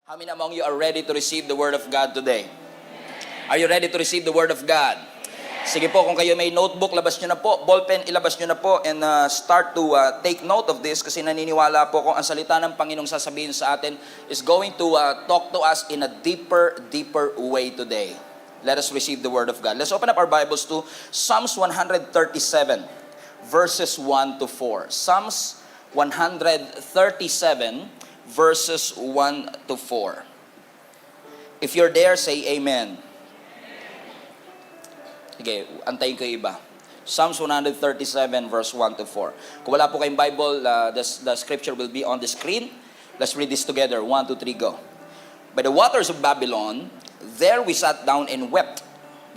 How many among you are ready to receive the Word of God today? Are you ready to receive the Word of God? Sige po, kung kayo may notebook, labas nyo na po. Ballpen, ilabas nyo na po. And start to take note of this kasi naniniwala po kung ang salita ng Panginoong sasabihin sa atin is going to talk to us in a deeper way today. Let us receive the Word of God. Let's open up our Bibles to Psalms 137, verses 1 to 4. Psalms 137, verses 1 to 4. If you're there, say amen. Sige, antayin ko yung iba. Psalms 137, verse 1 to 4. Kung wala po kayong Bible, the scripture will be on the screen. Let's read this together. 1, 2, 3, go. By the waters of Babylon, there we sat down and wept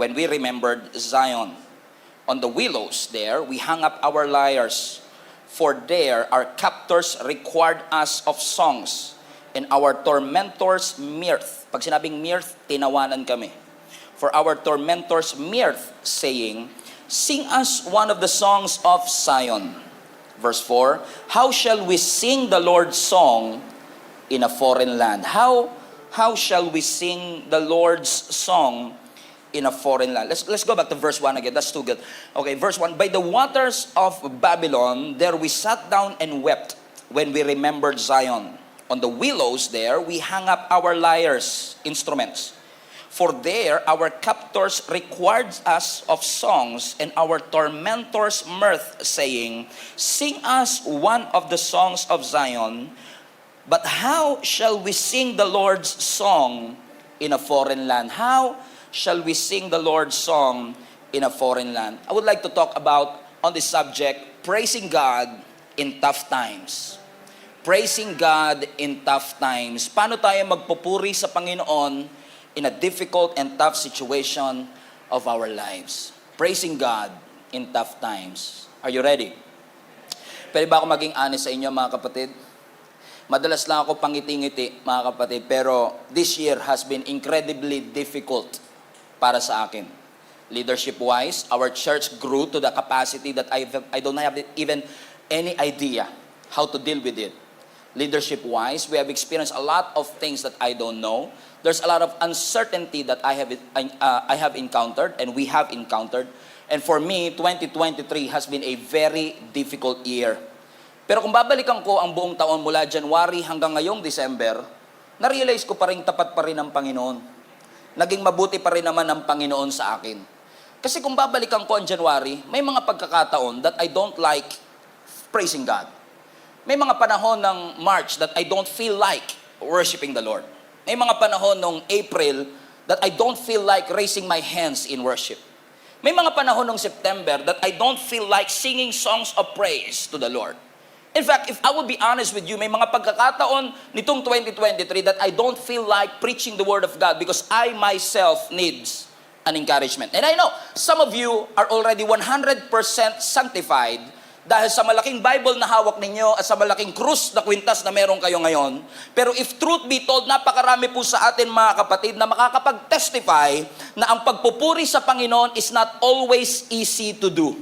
when we remembered Zion. On the willows there, we hung up our lyres. For there our captors required us of songs, and our tormentors mirth. Pag sinabing mirth, tinawanan kami. For our tormentors mirth, saying, sing us one of the songs of Zion. Verse 4, how shall we sing the Lord's song in a foreign land? How shall we sing the Lord's song in a foreign land? Let's go back to verse 1 again. That's too good. Okay, verse 1. By the waters of Babylon, there we sat down and wept when we remembered Zion. On the willows there, we hung up our lyres, instruments. For there our captors required us of songs, and our tormentors mirth, saying, sing us one of the songs of Zion. But how shall we sing the Lord's song in a foreign land? How shall we sing the Lord's song in a foreign land? I would like to talk about on this subject, praising God in tough times. Praising God in tough times. Paano tayo magpupuri sa Panginoon in a difficult and tough situation of our lives? Praising God in tough times. Are you ready? Pwede ba ako maging honest sa inyo, mga kapatid? Madalas lang ako pangiti-ngiti, mga kapatid, pero this year has been incredibly difficult para sa akin. Leadership-wise, our church grew to the capacity that I don't have even any idea how to deal with it. Leadership-wise, we have experienced a lot of things that I don't know. There's a lot of uncertainty that I have encountered and we have encountered. And for me, 2023 has been a very difficult year. Pero kung babalikan ko ang buong taon mula January hanggang ngayong December, na-realize ko pa rin tapat pa rin ang Panginoon. Naging mabuti pa rin naman ang Panginoon sa akin. Kasi kung babalikan ko ang January, may mga pagkakataon that I don't like praising God. May mga panahon ng March that I don't feel like worshiping the Lord. May mga panahon ng April that I don't feel like raising my hands in worship. May mga panahon ng September that I don't feel like singing songs of praise to the Lord. In fact, if I would be honest with you, may mga pagkakataon nitong 2023 that I don't feel like preaching the Word of God because I myself needs an encouragement. And I know some of you are already 100% sanctified dahil sa malaking Bible na hawak ninyo at sa malaking krus na kwintas na meron kayo ngayon. Pero if truth be told, napakarami po sa atin, mga kapatid, na makakapag-testify na ang pagpupuri sa Panginoon is not always easy to do.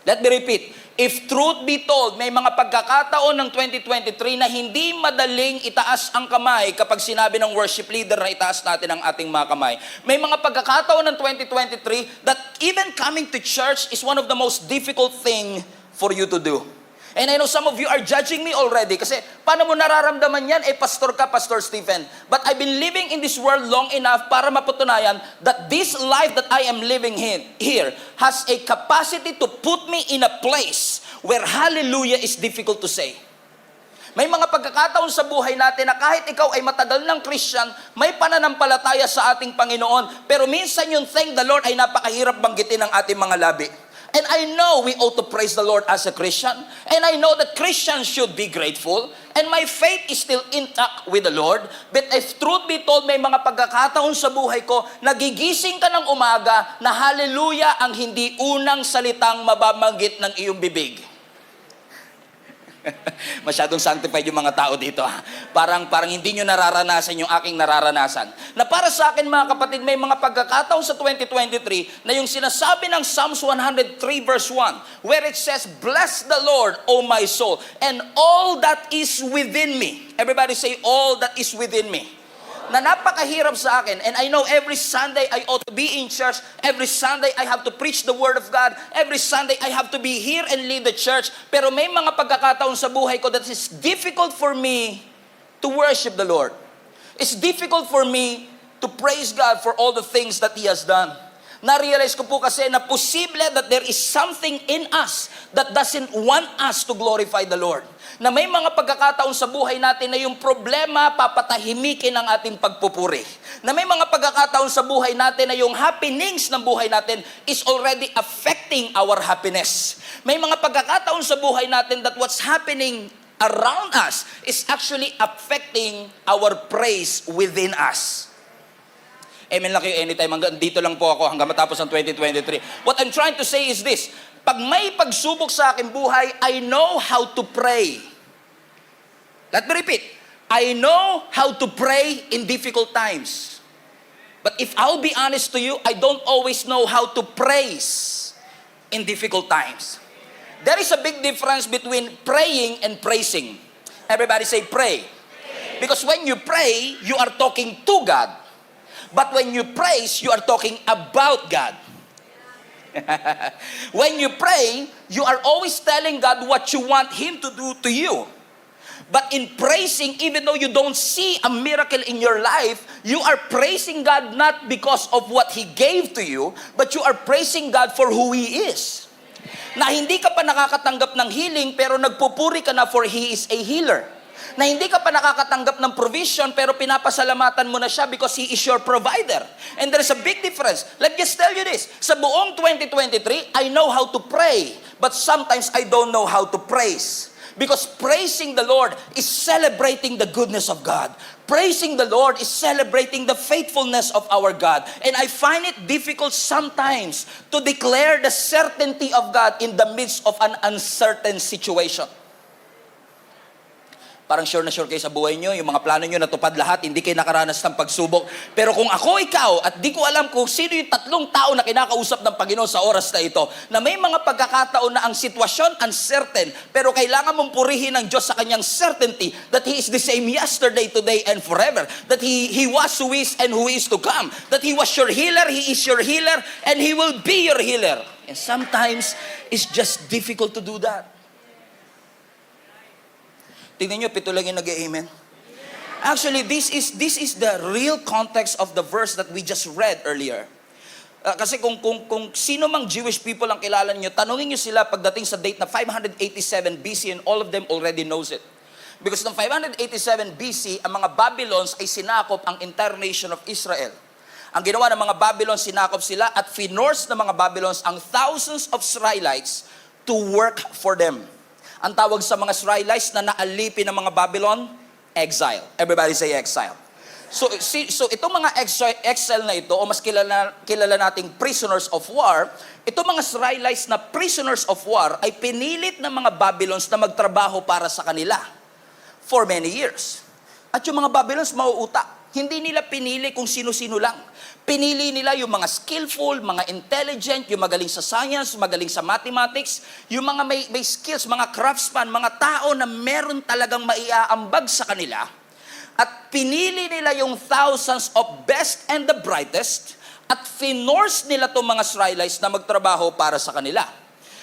Let me repeat. If truth be told, may mga pagkakataon ng 2023 na hindi madaling itaas ang kamay kapag sinabi ng worship leader na itaas natin ang ating mga kamay. May mga pagkakataon ng 2023 that even coming to church is one of the most difficult thing for you to do. And I know some of you are judging me already kasi paano mo nararamdaman yan? Pastor ka, Pastor Stephen. But I've been living in this world long enough para mapatunayan that this life that I am living here has a capacity to put me in a place where hallelujah is difficult to say. May mga pagkakataon sa buhay natin na kahit ikaw ay matagal ng Christian, may pananampalataya sa ating Panginoon. Pero minsan yung thank the Lord ay napakahirap banggitin ng ating mga labi. And I know we ought to praise the Lord as a Christian. And I know that Christians should be grateful. And my faith is still intact with the Lord. But if truth be told, may mga pagkakataon sa buhay ko, nagigising ka ng umaga na hallelujah ang hindi unang salitang mababanggit ng iyong bibig. Masyadong sanctified yung mga tao dito. Parang hindi nyo nararanasan yung aking nararanasan. Na para sa akin mga kapatid, may mga pagkakataon sa 2023 na yung sinasabi ng Psalms 103 verse 1, where it says, "Bless the Lord, O my soul, and all that is within me." Everybody say, "All that is within me." Na napakahirap sa akin. And I know every Sunday I ought to be in church. Every Sunday I have to preach the Word of God. Every Sunday I have to be here and lead the church. Pero may mga pagkakataon sa buhay ko that is difficult for me to worship the Lord. It's difficult for me to praise God for all the things that He has done. Na-realize ko po kasi na posible that there is something in us that doesn't want us to glorify the Lord. Na may mga pagkakataon sa buhay natin na yung problema papatahimikin ang ating pagpupuri. Na may mga pagkakataon sa buhay natin na yung happenings ng buhay natin is already affecting our happiness. May mga pagkakataon sa buhay natin that what's happening around us is actually affecting our praise within us. Amen lang kayo anytime. Hanggang dito lang po ako hanggang matapos ang 2023. What I'm trying to say is this. Pag may pagsubok sa aking buhay, I know how to pray. Let me repeat. I know how to pray in difficult times. But if I'll be honest to you, I don't always know how to praise in difficult times. There is a big difference between praying and praising. Everybody say pray. Because when you pray, you are talking to God. But when you praise, you are talking about God. When you pray, you are always telling God what you want Him to do to you. But in praising, even though you don't see a miracle in your life, you are praising God not because of what He gave to you, but you are praising God for who He is. Na hindi ka pa nakakatanggap ng healing, pero nagpupuri ka na for He is a healer. Na hindi ka pa nakakatanggap ng provision, pero pinapasalamatan mo na siya because He is your provider. And there is a big difference. Let me just tell you this. Sa buong 2023, I know how to pray, but sometimes I don't know how to praise. Because praising the Lord is celebrating the goodness of God. Praising the Lord is celebrating the faithfulness of our God. And I find it difficult sometimes to declare the certainty of God in the midst of an uncertain situation. Parang sure na sure kayo sa buhay nyo, yung mga plano nyo natupad lahat, hindi kayo nakaranas ng pagsubok. Pero kung ako ikaw, at di ko alam kung sino yung 3 tao na kinakausap ng Panginoon sa oras na ito, na may mga pagkakataon na ang sitwasyon uncertain, pero kailangan mong purihin ng Diyos sa kanyang certainty that He is the same yesterday, today, and forever. That He was, who is, and who is to come. That He was your healer, He is your healer, and He will be your healer. And sometimes, it's just difficult to do that. Tingnan nyo, 7 lang yung nag-amen. Actually, this is the real context of the verse that we just read earlier. Kasi kung sino mang Jewish people ang kilala nyo, tanungin nyo sila pagdating sa date na 587 BC and all of them already knows it. Because ng 587 BC, ang mga Babylons ay sinakop ang entire nation of Israel. Ang ginawa ng mga Babylons, sinakop sila at finorce ng mga Babylons ang thousands of Israelites to work for them. Ang tawag sa mga Israelites na naalipin ng mga Babylon, exile. Everybody say exile. So itong mga exile na ito, o mas kilala nating prisoners of war, itong mga Israelites na prisoners of war ay pinilit ng mga Babylons na magtrabaho para sa kanila for many years. At yung mga Babylons mauutak. Hindi nila pinili kung sino-sino lang. Pinili nila yung mga skillful, mga intelligent, yung magaling sa science, magaling sa mathematics, yung mga may skills, mga craftsman, mga tao na meron talagang maiaambag sa kanila. At pinili nila yung thousands of best and the brightest at finorce nila itong mga Israelites na magtrabaho para sa kanila.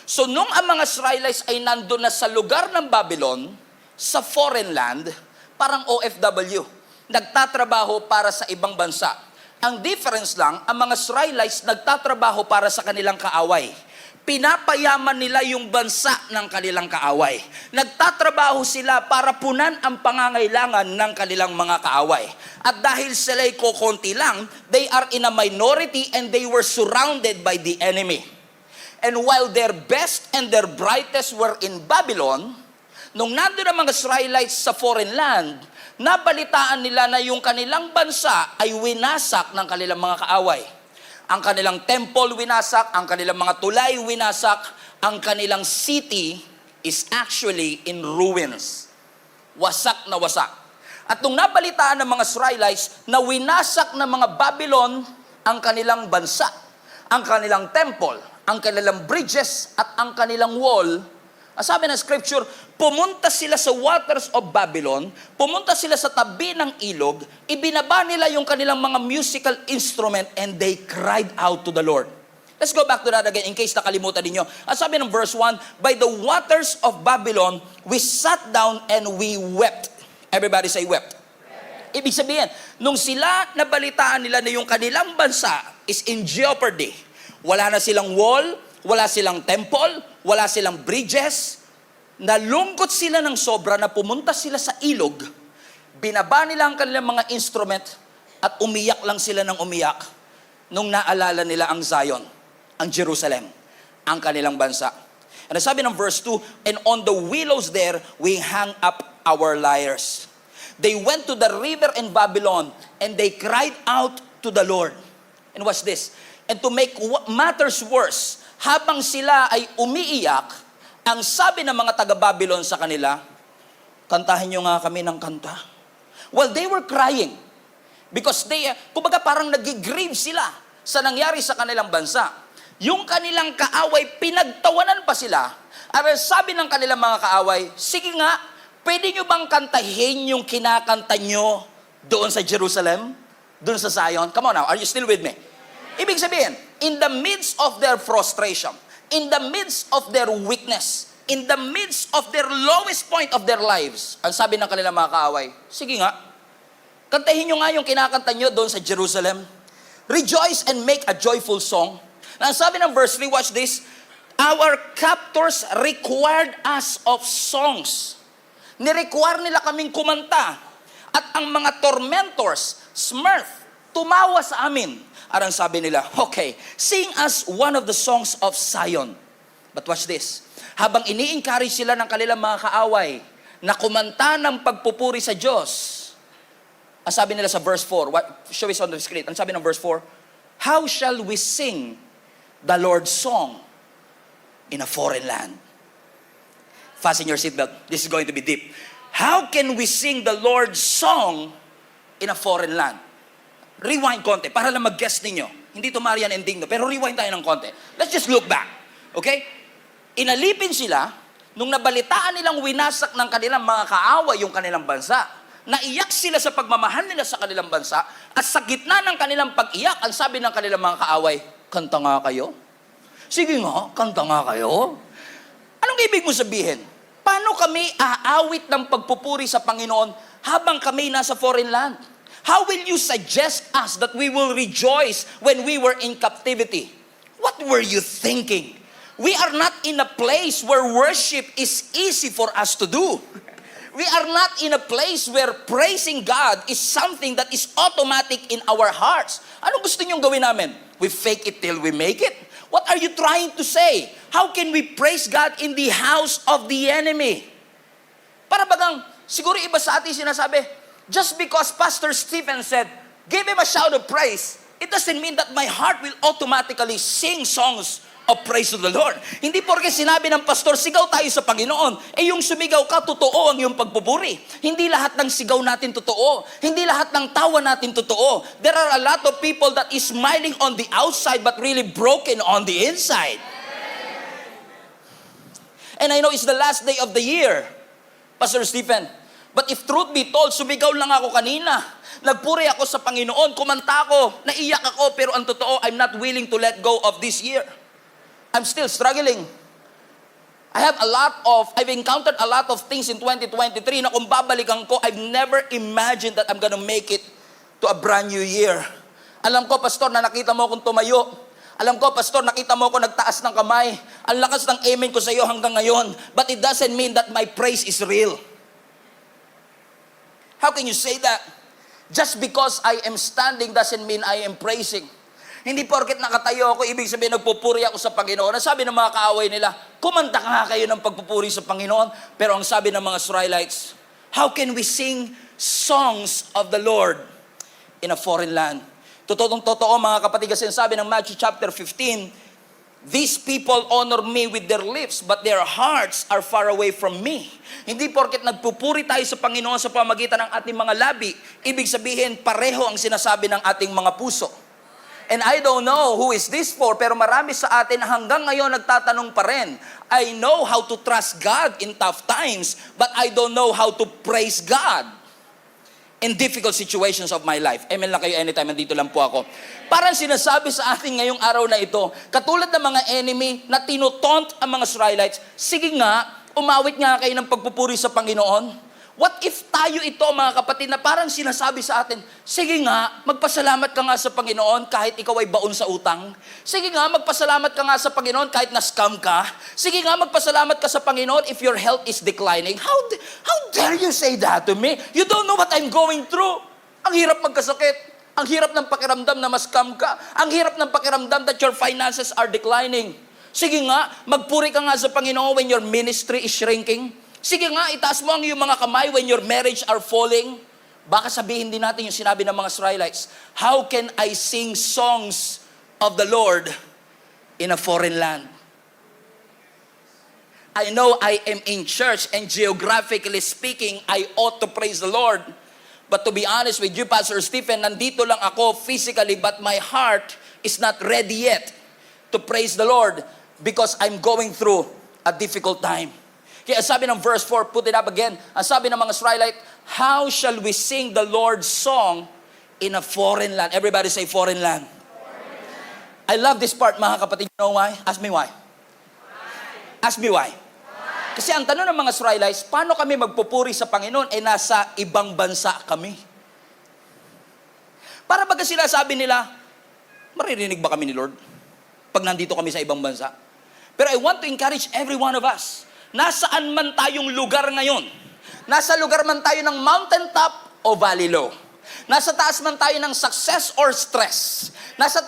So nung ang mga Israelites ay nandun na sa lugar ng Babylon, sa foreign land, parang OFW. Nagtatrabaho para sa ibang bansa. Ang difference lang, ang mga Israelites nagtatrabaho para sa kanilang kaaway. Pinapayaman nila yung bansa ng kanilang kaaway. Nagtatrabaho sila para punan ang pangangailangan ng kanilang mga kaaway. At dahil sila'y kokonti lang, they are in a minority and they were surrounded by the enemy. And while their best and their brightest were in Babylon, nung nandun ang mga Israelites sa foreign land, nabalitaan nila na yung kanilang bansa ay winasak ng kanilang mga kaaway. Ang kanilang temple winasak, ang kanilang mga tulay winasak, ang kanilang city is actually in ruins. Wasak na wasak. At nung nabalitaan ng mga Israelites na winasak ng mga Babylon ang kanilang bansa, ang kanilang temple, ang kanilang bridges, at ang kanilang wall, ang sabi ng scripture, pumunta sila sa waters of Babylon, pumunta sila sa tabi ng ilog, ibinaba nila yung kanilang mga musical instrument, and they cried out to the Lord. Let's go back to that again in case nakalimutan ninyo. Ang sabi ng verse 1, by the waters of Babylon, we sat down and we wept. Everybody say wept. Ibig sabihin, nung sila nabalitaan nila na yung kanilang bansa is in jeopardy, wala na silang wall, wala silang temple, wala silang bridges, nalungkot sila ng sobra na pumunta sila sa ilog, binaba nila ang kanilang mga instrument, at umiyak lang sila ng umiyak nung naalala nila ang Zion, ang Jerusalem, ang kanilang bansa. And sabi ng verse 2, and on the willows there, we hang up our lyres. They went to the river in Babylon, and they cried out to the Lord. And watch this. And to make matters worse, habang sila ay umiiyak, ang sabi ng mga taga-Babylon sa kanila, kantahin nyo nga kami ng kanta. Well, they were crying because kumbaga parang nag-grieve sila sa nangyari sa kanilang bansa. Yung kanilang kaaway, pinagtawanan pa sila. At sabi ng kanilang mga kaaway, sige nga, pwede nyo bang kantahin yung kinakanta nyo doon sa Jerusalem? Doon sa Zion? Come on now, are you still with me? Ibig sabihin, in the midst of their frustration, in the midst of their weakness, in the midst of their lowest point of their lives, ang sabi ng kanilang mga kaaway, sige nga, kantahin nyo nga yung kinakanta nyo doon sa Jerusalem. Rejoice and make a joyful song. Na ang sabi ng verse 3, watch this, our captors required us of songs. Nirequire nila kaming kumanta. At ang mga tormentors, Smurf, tumawa sa amin. At ang sabi nila, okay, sing us one of the songs of Zion. But watch this. Habang ini-encourage sila ng kanilang mga kaaway na kumanta ng pagpupuri sa Diyos, ang sabi nila sa verse 4, show us on the screen, ang sabi ng verse 4, how shall we sing the Lord's song in a foreign land? Fasten your seatbelt. This is going to be deep. How can we sing the Lord's song in a foreign land? Rewind konti, para lang mag-guess ninyo. Hindi to Marian ending, no? Pero rewind tayo ng konti. Let's just look back. Okay? Inalipin sila, nung nabalitaan nilang winasak ng kanilang mga kaaway yung kanilang bansa, naiyak sila sa pagmamahal nila sa kanilang bansa, at sa gitna ng kanilang pag-iyak, ang sabi ng kanilang mga kaaway, kanta nga kayo? Sige nga, kanta nga kayo. Anong ibig mo sabihin? Paano kami aawit ng pagpupuri sa Panginoon habang kami nasa foreign land? How will you suggest us that we will rejoice when we were in captivity? What were you thinking? We are not in a place where worship is easy for us to do. We are not in a place where praising God is something that is automatic in our hearts. Ano gusto niyong gawin namin? We fake it till we make it? What are you trying to say? How can we praise God in the house of the enemy? Para bagang, siguro iba sa atin sinasabi, just because Pastor Stephen said, give him a shout of praise, it doesn't mean that my heart will automatically sing songs of praise to the Lord. Hindi porke sinabi ng pastor, sigaw tayo sa Panginoon, yung sumigaw ka, totoo ang iyong pagpupuri. Hindi lahat ng sigaw natin totoo. Hindi lahat ng tawa natin totoo. There are a lot of people that is smiling on the outside but really broken on the inside. And I know it's the last day of the year, Pastor Stephen. But if truth be told, sumigaw lang ako kanina. Nagpuri ako sa Panginoon, kumanta ako, naiyak ako, pero ang totoo, I'm not willing to let go of this year. I'm still struggling. I've encountered a lot of things in 2023 na kung babalikan ko, I've never imagined that I'm gonna make it to a brand new year. Alam ko, Pastor, na nakita mo akong tumayo. Alam ko, Pastor, nakita mo ako nagtaas ng kamay. Ang lakas ng amen ko sa iyo hanggang ngayon. But it doesn't mean that my praise is real. How can you say that? Just because I am standing doesn't mean I am praising. Hindi porket nakatayo ako, ibig sabihin nagpupuri ako sa Panginoon. Ang sabi ng mga kaaway nila, kumanta ka nga kayo ng pagpupuri sa Panginoon. Pero ang sabi ng mga Israelites, how can we sing songs of the Lord in a foreign land? Totoo mga kapatid, kasi sabi ng Matthew chapter 15, These people honor me with their lips, but their hearts are far away from me. Hindi porket nagpupuri tayo sa Panginoon sa pamagitan ng ating mga labi, ibig sabihin pareho ang sinasabi ng ating mga puso. And I don't know who is this for, pero marami sa atin hanggang ngayon nagtatanong pa rin, I know how to trust God in tough times, but I don't know how to praise God in difficult situations of my life. Amen lang kayo anytime, nandito lang po ako. Parang sinasabi sa atin ngayong araw na ito, katulad ng mga enemy na tinutaunt ang mga Israelites, sige nga, umawit nga kayo ng pagpupuri sa Panginoon. What if tayo ito, mga kapatid, na parang sinasabi sa atin, sige nga, magpasalamat ka nga sa Panginoon kahit ikaw ay baon sa utang. Sige nga, magpasalamat ka nga sa Panginoon kahit na-scam ka. Sige nga, magpasalamat ka sa Panginoon if your health is declining. How dare you say that to me? You don't know what I'm going through. Ang hirap magkasakit. Ang hirap ng pakiramdam na ma-scam ka. Ang hirap ng pakiramdam that your finances are declining. Sige nga, magpuri ka nga sa Panginoon when your ministry is shrinking. Sige nga, itaas mo ang iyong mga kamay when your marriage are falling. Baka sabihin din natin yung sinabi ng mga Israelites, how can I sing songs of the Lord in a foreign land? I know I am in church and geographically speaking, I ought to praise the Lord. But to be honest with you, Pastor Stephen, nandito lang ako physically, but my heart is not ready yet to praise the Lord because I'm going through a difficult time. Kaya sabi ng verse 4, put it up again, ang sabi ng mga Israelite, how shall we sing the Lord's song in a foreign land? Everybody say foreign land. I love this part, mga kapatid. You know why? Ask me why. Ask me why. Kasi ang tanong ng mga Israelites, paano kami magpupuri sa Panginoon nasa ibang bansa kami? Para baga sila sabi nila, maririnig ba kami ni Lord pag nandito kami sa ibang bansa? Pero I want to encourage every one of us, nasaan man tayong lugar ngayon, nasa lugar man tayo ng mountaintop o valley low, nasa taas man tayo ng success or stress, nasa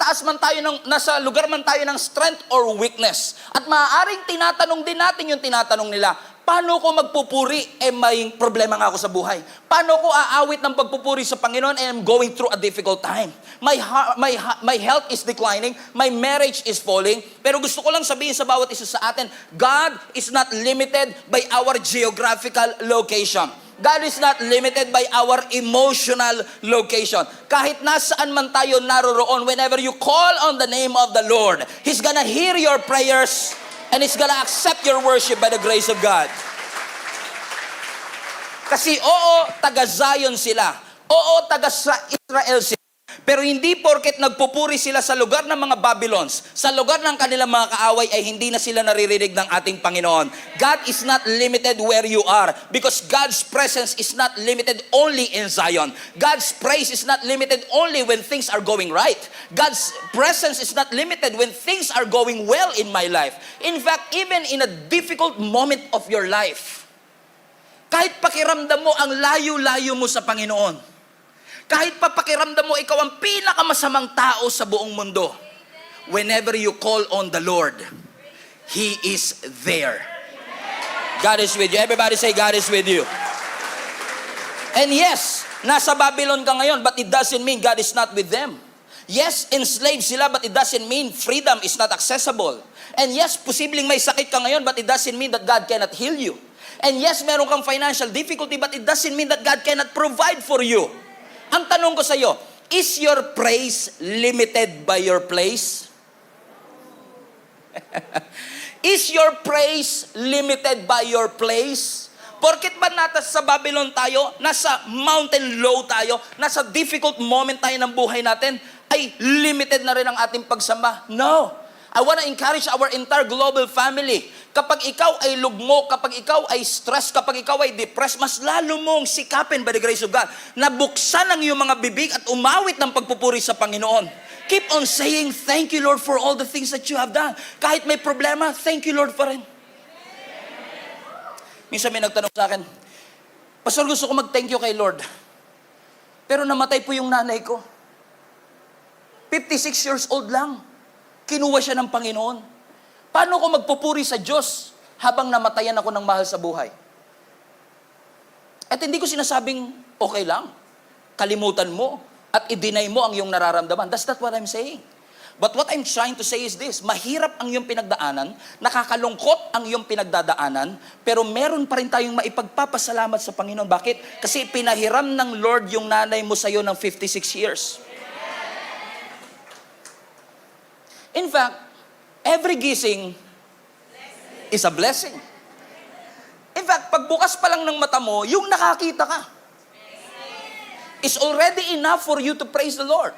lugar man tayo ng strength or weakness, at maaaring tinatanong din natin yung tinatanong nila, paano ko magpupuri? May problema nga ako sa buhay. Paano ko aawit ng pagpupuri sa Panginoon and I'm going through a difficult time? My health is declining, my marriage is falling, pero gusto ko lang sabihin sa bawat isa sa atin, God is not limited by our geographical location. God is not limited by our emotional location. Kahit nasaan man tayo naroroon, whenever you call on the name of the Lord, He's gonna hear your prayers and He's gonna accept your worship by the grace of God. Kasi taga Zion sila. Taga Israel sila. Pero hindi porket nagpupuri sila sa lugar ng mga Babylons, sa lugar ng kanilang mga kaaway ay hindi na sila naririnig ng ating Panginoon. God is not limited where you are because God's presence is not limited only in Zion. God's praise is not limited only when things are going right. God's presence is not limited when things are going well in my life. In fact, even in a difficult moment of your life, kahit pakiramdam mo ang layo-layo mo sa Panginoon, kahit papakiramdam mo ikaw ang pinakamasamang tao sa buong mundo, whenever you call on the Lord, He is there. God is with you. Everybody say, God is with you. And yes, nasa Babylon ka ngayon, but it doesn't mean God is not with them. Yes, enslaved sila, but it doesn't mean freedom is not accessible. And yes, posibleng may sakit ka ngayon, but it doesn't mean that God cannot heal you. And yes, meron kang financial difficulty, but it doesn't mean that God cannot provide for you. Ang tanong ko sa iyo, is your praise limited by your place? Is your praise limited by your place? Porket ba sa Babylon tayo, nasa mountain low tayo, nasa difficult moment tayo ng buhay natin, ay limited na rin ang ating pagsamba? No. I want to encourage our entire global family. Kapag ikaw ay lugmok, kapag ikaw ay stress, kapag ikaw ay depressed, mas lalo mong sikapin by the grace of God na buksan ang iyong mga bibig at umawit ng pagpupuri sa Panginoon. Keep on saying, thank you Lord for all the things that you have done. Kahit may problema, thank you Lord pa rin. Minsan may nagtanong sa akin, Pastor, gusto ko mag-thank you kay Lord. Pero namatay po yung nanay ko. 56 years old lang. Kinuha siya ng Panginoon. Paano ko magpupuri sa Diyos habang namatayan ako ng mahal sa buhay? At hindi ko sinasabing okay lang. Kalimutan mo at i-deny mo ang iyong nararamdaman. That's not what I'm saying. But what I'm trying to say is this, mahirap ang iyong pinagdaanan, nakakalungkot ang iyong pinagdadaanan, pero meron pa rin tayong maipagpapasalamat sa Panginoon. Bakit? Kasi pinahiram ng Lord yung nanay mo sa'yo ng 56 years. In fact, every gising is a blessing. In fact, pagbukas pa lang ng mata mo, yung nakakita ka, is already enough for you to praise the Lord.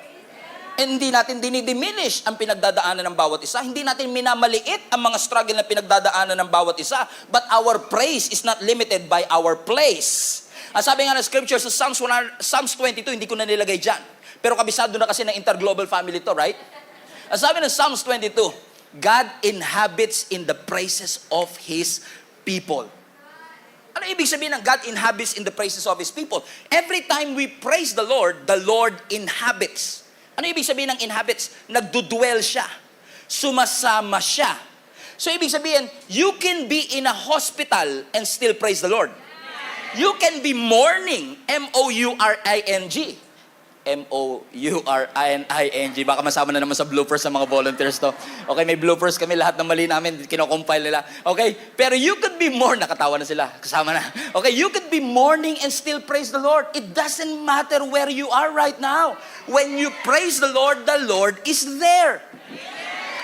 And hindi natin dinidiminish ang pinagdadaanan ng bawat isa. Hindi natin minamaliit ang mga struggle na pinagdadaanan ng bawat isa. But our praise is not limited by our place. Ang sabi nga ng scripture sa Psalms 22, hindi ko na nilagay dyan. Pero kabisado na kasi ng interglobal family to, right? Ang sabi ng Psalms 22, God inhabits in the praises of His people. Ano ibig sabihin ng God inhabits in the praises of His people? Every time we praise the Lord inhabits. Ano ibig sabihin ng inhabits? Nagdudwell siya. Sumasama siya. So ibig sabihin, you can be in a hospital and still praise the Lord. You can be mourning, M-O-U-R-I-N-G. M-O-U-R-I-N-I-N-G. Baka masama na naman sa bloopers sa mga volunteers to. Okay, may bloopers kami, lahat ng mali namin, kinocompile nila. Okay, pero you could be nakatawa na sila, kasama na. Okay, you could be mourning and still praise the Lord. It doesn't matter where you are right now. When you praise the Lord is there.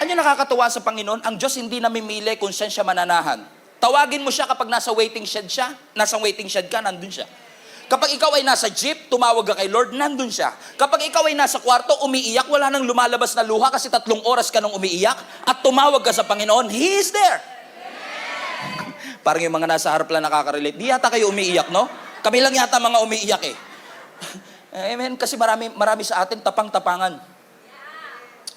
Ano yung nakakatuwa sa Panginoon? Ang Diyos hindi namimili kung saan siya mananahan. Tawagin mo siya kapag nasa waiting shed ka, nandun siya. Kapag ikaw ay nasa jeep, tumawag ka kay Lord, nandun siya. Kapag ikaw ay nasa kwarto, umiiyak, wala nang lumalabas na luha kasi 3 oras ka nang umiiyak, at tumawag ka sa Panginoon, He is there. Parang yung mga nasa harap lang nakaka-relate. Di yata kayo umiiyak, no? Kami lang yata mga umiiyak eh. Amen. Kasi marami sa atin tapang-tapangan.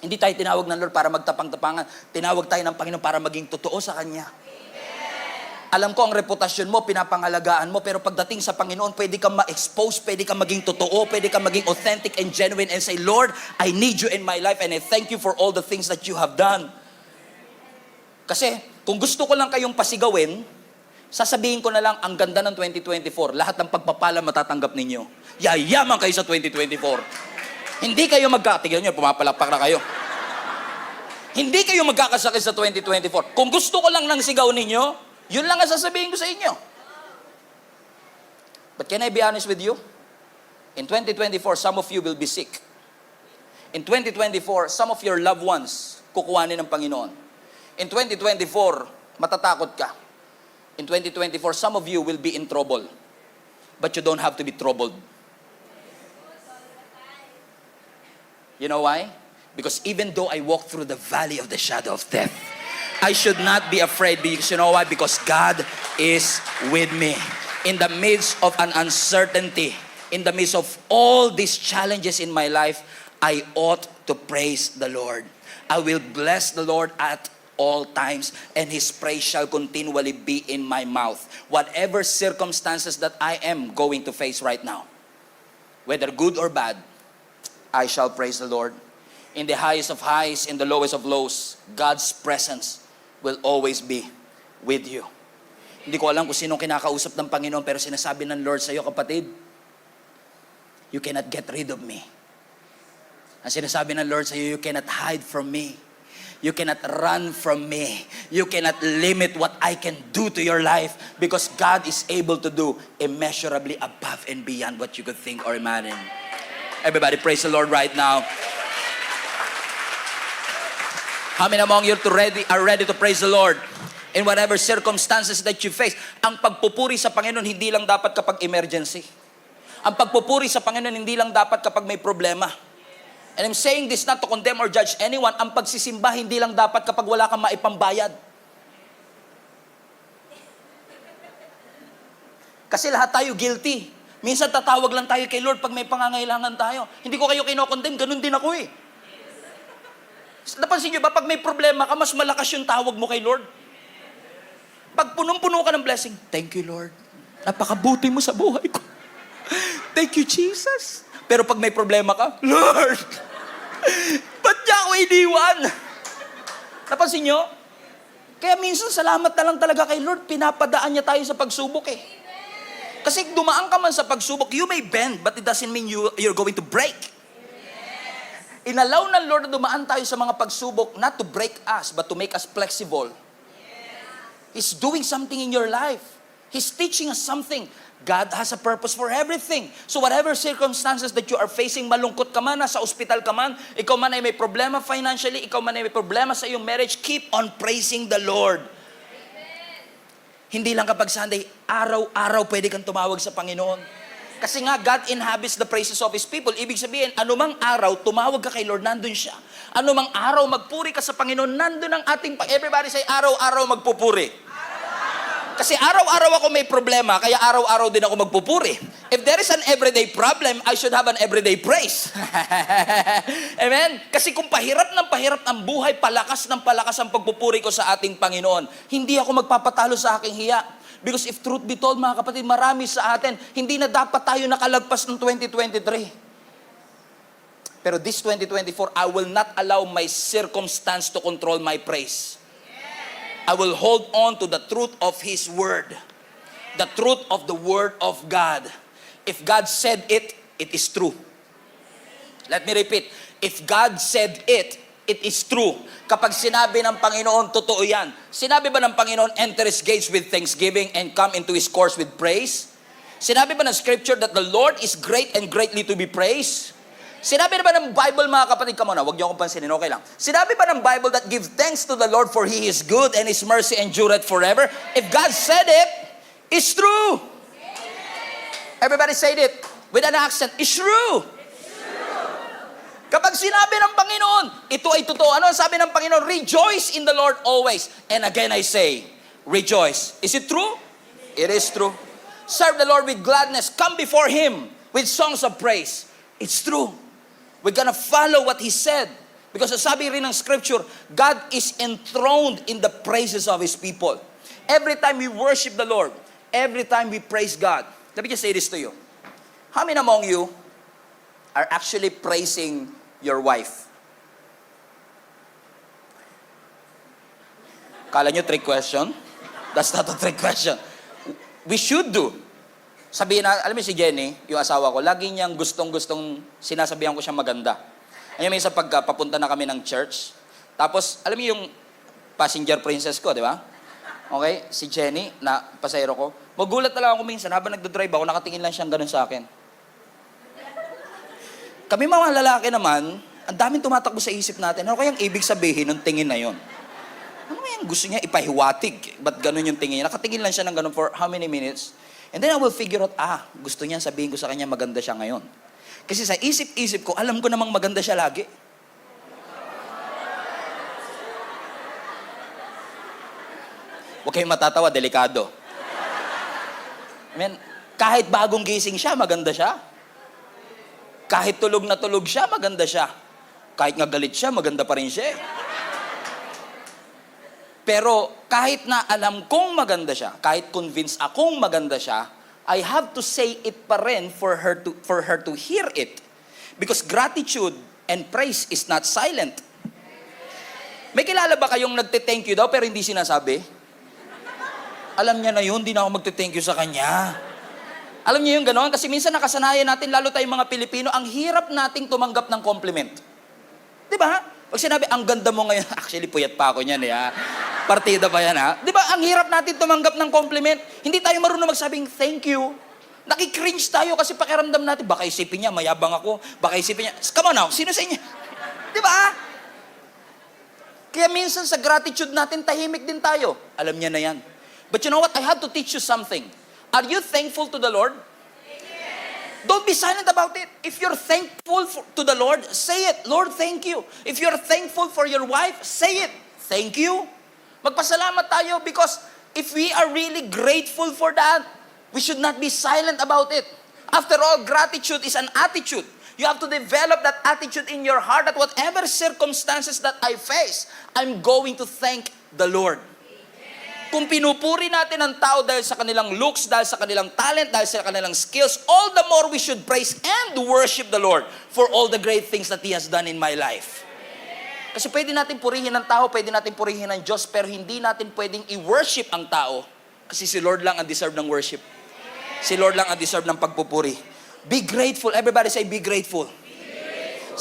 Hindi tayo tinawag ng Lord para magtapang-tapangan. Tinawag tayo ng Panginoon para maging totoo sa Kanya. Alam ko ang reputasyon mo, pinapangalagaan mo, pero pagdating sa Panginoon, pwede kang ma-expose, pwede kang maging totoo, pwede kang maging authentic and genuine and say, Lord, I need you in my life and I thank you for all the things that you have done. Kasi kung gusto ko lang kayong pasigawin, sasabihin ko na lang, ang ganda ng 2024, lahat ng pagpapala matatanggap ninyo. Yayaman kayo sa 2024. Hindi kayo magkatigan nyo, pumapalakpak na kayo. Hindi kayo magkakasakit sa 2024. Kung gusto ko lang ng sigaw ninyo, yun lang ang sasabihin ko sa inyo. But can I be honest with you? In 2024, some of you will be sick. In 2024, some of your loved ones kukuhanin ng Panginoon. In 2024, matatakot ka. In 2024, some of you will be in trouble. But you don't have to be troubled. You know why? Because even though I walk through the valley of the shadow of death, I should not be afraid because you know why? Because God is with me. In the midst of an uncertainty, in the midst of all these challenges in my life, I ought to praise the Lord. I will bless the Lord at all times, and His praise shall continually be in my mouth. Whatever circumstances that I am going to face right now, whether good or bad, I shall praise the Lord. In the highest of highs, in the lowest of lows, God's presence will always be with you. Hindi ko alam kung sinong kinakausap ng Panginoon, pero sinasabi ng Lord sa iyo, kapatid, you cannot get rid of me. Ang sinasabi ng Lord sa iyo, you cannot hide from me. You cannot run from me. You cannot limit what I can do to your life because God is able to do immeasurably above and beyond what you could think or imagine. Everybody praise the Lord right now. How many among you are ready to praise the Lord in whatever circumstances that you face? Ang pagpupuri sa Panginoon hindi lang dapat kapag emergency. Ang pagpupuri sa Panginoon hindi lang dapat kapag may problema. And I'm saying this not to condemn or judge anyone. Ang pagsisimba hindi lang dapat kapag wala kang maipambayad. Kasi lahat tayo guilty. Minsan tatawag lang tayo kay Lord pag may pangangailangan tayo. Hindi ko kayo kinokondemn, ganun din ako eh. Napansin nyo ba, pag may problema ka, mas malakas yung tawag mo kay Lord? Pag punong-puno ka ng blessing, thank you, Lord. Napakabuti mo sa buhay ko. Thank you, Jesus. Pero pag may problema ka, Lord, ba't niya ako iniwan? Napansin nyo? Kaya minsan, salamat na lang talaga kay Lord. Pinapadaan niya tayo sa pagsubok eh. Kasi dumaan ka man sa pagsubok, you may bend, but it doesn't mean you're going to break. Inalaw ng Lord na dumaan tayo sa mga pagsubok, not to break us, but to make us flexible. He's doing something in your life. He's teaching us something. God has a purpose for everything. So whatever circumstances that you are facing, malungkot ka man, nasa ospital ka man, ikaw man ay may problema financially, ikaw man ay may problema sa iyong marriage, keep on praising the Lord. Hindi lang kapag Sunday, araw-araw pwede kang tumawag sa Panginoon. Kasi nga, God inhabits the praises of His people. Ibig sabihin, anumang araw, tumawag ka kay Lord, nandun siya. Anumang araw, magpuri ka sa Panginoon, nandun ang ating, everybody say, araw-araw magpupuri. Kasi araw-araw ako may problema, kaya araw-araw din ako magpupuri. If there is an everyday problem, I should have an everyday praise. Amen? Kasi kung pahirap ng buhay, palakas ng palakas ang pagpupuri ko sa ating Panginoon, hindi ako magpapatalo sa aking hiya. Because if truth be told, mga kapatid, marami sa atin, hindi na dapat tayo nakalagpas ng 2023. Pero this 2024, I will not allow my circumstance to control my praise. I will hold on to the truth of His Word. The truth of the Word of God. If God said it, it is true. Let me repeat. If God said it, it is true. Kapag sinabi ng Panginoon, totoo yan. Sinabi ba ng Panginoon, enter His gates with thanksgiving and come into His courts with praise? Sinabi ba ng Scripture that the Lord is great and greatly to be praised? Sinabi na ba ng Bible, mga kapatid, come on na, huwag niyo akong pansinin, okay lang. Sinabi ba ng Bible that give thanks to the Lord for He is good and His mercy endureth forever? If God said it, it's true. Everybody said it with an accent, it's true. Kapag sinabi ng Panginoon, ito ay totoo. Ano ang sabi ng Panginoon? Rejoice in the Lord always. And again I say, rejoice. Is it true? It is true. Serve the Lord with gladness. Come before Him with songs of praise. It's true. We're gonna follow what He said. Because sabi rin ng Scripture, God is enthroned in the praises of His people. Every time we worship the Lord, every time we praise God, let me just say this to you. How many among you are actually praising your wife? Kala nyo trick question? That's not a trick question. We should do. Sabihin na, alam mo si Jenny, yung asawa ko, lagi niyang gustong-gustong sinasabihan ko siya maganda. Ayun, minsan pagpapunta na kami ng church, tapos, alam mo yung passenger princess ko, di ba? Okay, si Jenny, na pasahero ko, magulat na lang ako minsan, habang nagdadrive ako, nakatingin lang siyang ganun sa akin. Kami mga lalaki naman, ang daming tumatakbo sa isip natin, ano kayang ibig sabihin ng tingin na yon? Ano yung gusto niya ipahiwatig? Ba't ganun yung tingin niya? Nakatingin lang siya ng ganun for how many minutes? And then I will figure out, gusto niya sabihin ko sa kanya maganda siya ngayon. Kasi sa isip-isip ko, alam ko namang maganda siya lagi. Huwag kayong matatawa, delikado. I mean, kahit bagong gising siya, maganda siya. Kahit tulog na tulog siya, maganda siya. Kahit nga galit siya, maganda pa rin siya. Pero kahit na alam kong maganda siya, kahit convinced akong maganda siya, I have to say it pa rin for her to hear it. Because gratitude and praise is not silent. May kilala ba kayong nagte-thank you daw pero hindi sinasabi? Alam niya na yun, hindi na ako magte-thank you sa kanya. Alam niyo yung gano'n? Kasi minsan nakasanayan natin, lalo tayong mga Pilipino, ang hirap nating tumanggap ng compliment. Di ba? Pag sinabi, ang ganda mo ngayon, actually puyat pa ako niyan partida pa yan Di ba? Ang hirap natin tumanggap ng compliment. Hindi tayo marunong magsabing thank you. Nakikringe tayo kasi pakiramdam natin, baka isipin niya, mayabang ako, baka isipin niya, come on now, sino sa inyo? Di ba? Kaya minsan sa gratitude natin, tahimik din tayo. Alam niya na yan. But you know what? I have to teach you something. Are you thankful to the Lord? Yes. Don't be silent about it. If you're thankful to the Lord, say it. Lord, thank you. If you're thankful for your wife, say it. Thank you. Magpasalamat tayo because if we are really grateful for that, we should not be silent about it. After all, gratitude is an attitude. You have to develop that attitude in your heart that whatever circumstances that I face, I'm going to thank the Lord. Kung pinupuri natin ang tao dahil sa kanilang looks, dahil sa kanilang talent, dahil sa kanilang skills, all the more we should praise and worship the Lord for all the great things that He has done in my life. Kasi pwede natin purihin ang tao, pwede natin purihin ang Diyos, pero hindi natin pwedeng i-worship ang tao. Kasi si Lord lang ang deserve ng worship. Si Lord lang ang deserve ng pagpupuri. Be grateful. Everybody say, be grateful.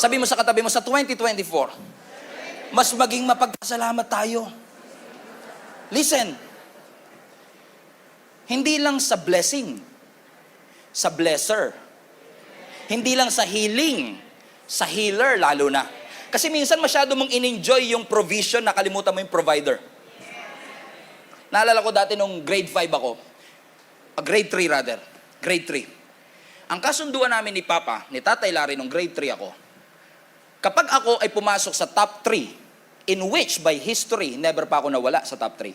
Sabi mo sa katabi mo, sa 2024, mas maging mapagpasalamat tayo. Listen, hindi lang sa blessing, sa blesser. Hindi lang sa healing, sa healer lalo na. Kasi minsan masyado mong in-enjoy yung provision, nakalimutan mo yung provider. Naalala ko dati nung grade 5 ako, grade 3 rather, grade 3. Ang kasunduan namin ni Papa, ni Tatay Larry nung grade 3 ako, kapag ako ay pumasok sa top 3, in which by history, never pa ako nawala sa top 3.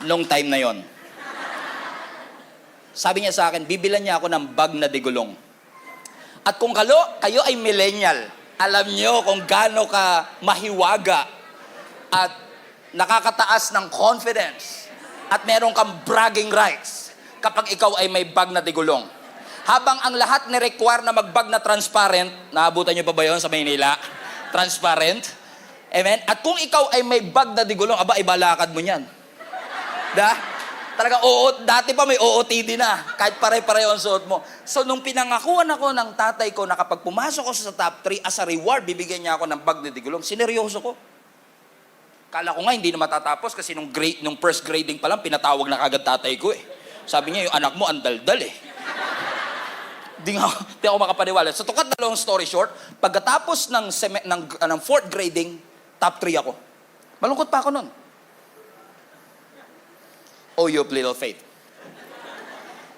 Long time na yon. Sabi niya sa akin, bibilan niya ako ng bag na digulong. At kung kayo ay millennial, alam niyo kung gaano ka mahiwaga at nakakataas ng confidence at meron kang bragging rights kapag ikaw ay may bag na digulong. Habang ang lahat ni-require na mag-bag na transparent, naabutan niyo pa ba yun sa Maynila? Transparent. Amen? At kung ikaw ay may bag na digulong, aba, ibalakad mo niyan. Talaga, dati pa may OOTD na, kahit pare-pareho ang suot mo. So, nung pinangakuan ako ng tatay ko na kapag pumasok ko sa top 3, as a reward, bibigyan niya ako ng bag na digulong, sineryoso ko. Kala ko nga, hindi na matatapos kasi nung first grading pa lang, pinatawag na kagad tatay ko eh. Sabi niya, yung anak mo, ang daldal eh. Di ako makapaniwala. So, to cut the long story short, pagkatapos ng fourth grading, top 3 ako. Malungkot pa ako nun. Oh, you of little faith.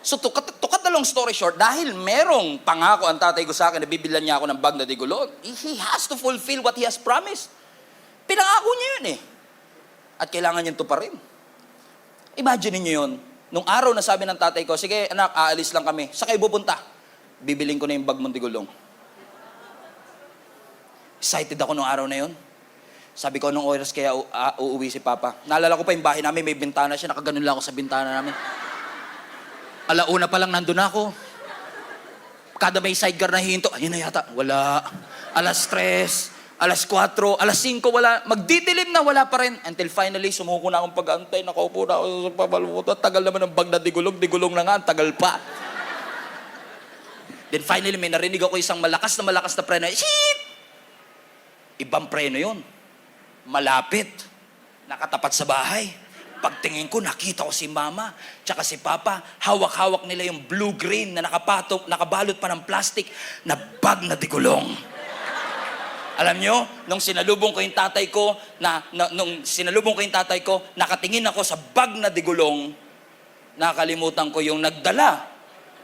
So, to cut the long story short, dahil merong pangako ang tatay ko sa akin na bibilan niya ako ng bag na digulong, he has to fulfill what he has promised. Pinangako niya yun eh. At kailangan niyang tuparin. Imagine niyo yun. Nung araw na sabi ng tatay ko, sige anak, aalis lang kami. Sa kayo pupunta? Bibiling ko na yung bag mong digulong. Excited ako nung araw na yun. Sabi ko, anong oras kaya uuwi si Papa? Naalala ko pa yung bahay namin, may bintana siya, nakaganon lang ako sa bintana namin. Alauna pa lang nandun ako. Kada may sidecar na hihinto, ayun na yata, wala. Alas 3, alas 4, alas 5, wala. Magdidilim na, wala pa rin. Until finally, sumuko na akong pag-antay, nakaupo na ako sa pabaluto. Tagal naman ng bag na digulong na nga, tagal pa. Then finally, may narinig ako isang malakas na preno. Shit! Ibang preno yun. Malapit, nakatapat sa bahay. Pagtingin ko, nakita ko si Mama, tsaka si Papa, hawak-hawak nila yung blue-green na nakabalot pa ng plastic na bag na digulong. Alam nyo, nung sinalubong ko yung tatay ko, nakatingin ako sa bag na digulong, nakalimutan ko yung nagdala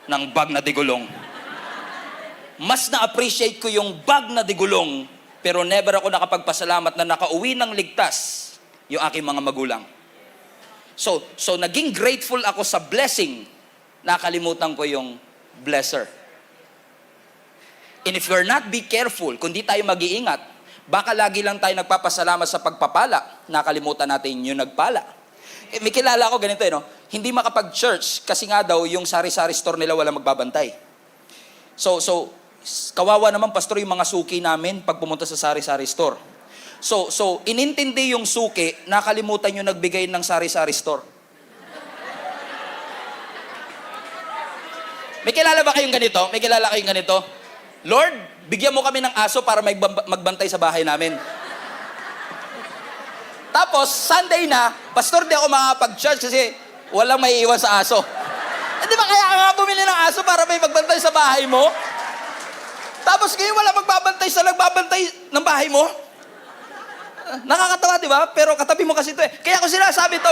ng bag na digulong. Mas na-appreciate ko yung bag na digulong, pero never ako nakapagpasalamat na nakauwi ng ligtas yung aking mga magulang. So naging grateful ako sa blessing, nakalimutan ko yung blesser. And if you're not be careful, kung di tayo mag-iingat, baka lagi lang tayo nagpapasalamat sa pagpapala, nakalimutan natin yung nagpala. May kilala ako ganito no? Hindi makapag-church kasi nga daw yung sari-sari store nila wala magbabantay. So kawawa naman, pastor, yung mga suki namin pag pumunta sa sari-sari store. So inintindi yung suki, nakalimutan yung nagbigay ng sari-sari store. May kilala ba kayong ganito? Lord, bigyan mo kami ng aso para magbantay sa bahay namin. Tapos, Sunday na, pastor, di ako makapag-church kasi walang may iwan sa aso. Di ba kaya nga bumili ng aso para may magbantay sa bahay mo? Tapos ngayon wala nagbabantay ng bahay mo. Nakakatawa, di ba? Pero katabi mo kasi ito eh. Kaya ko sinasabi ito,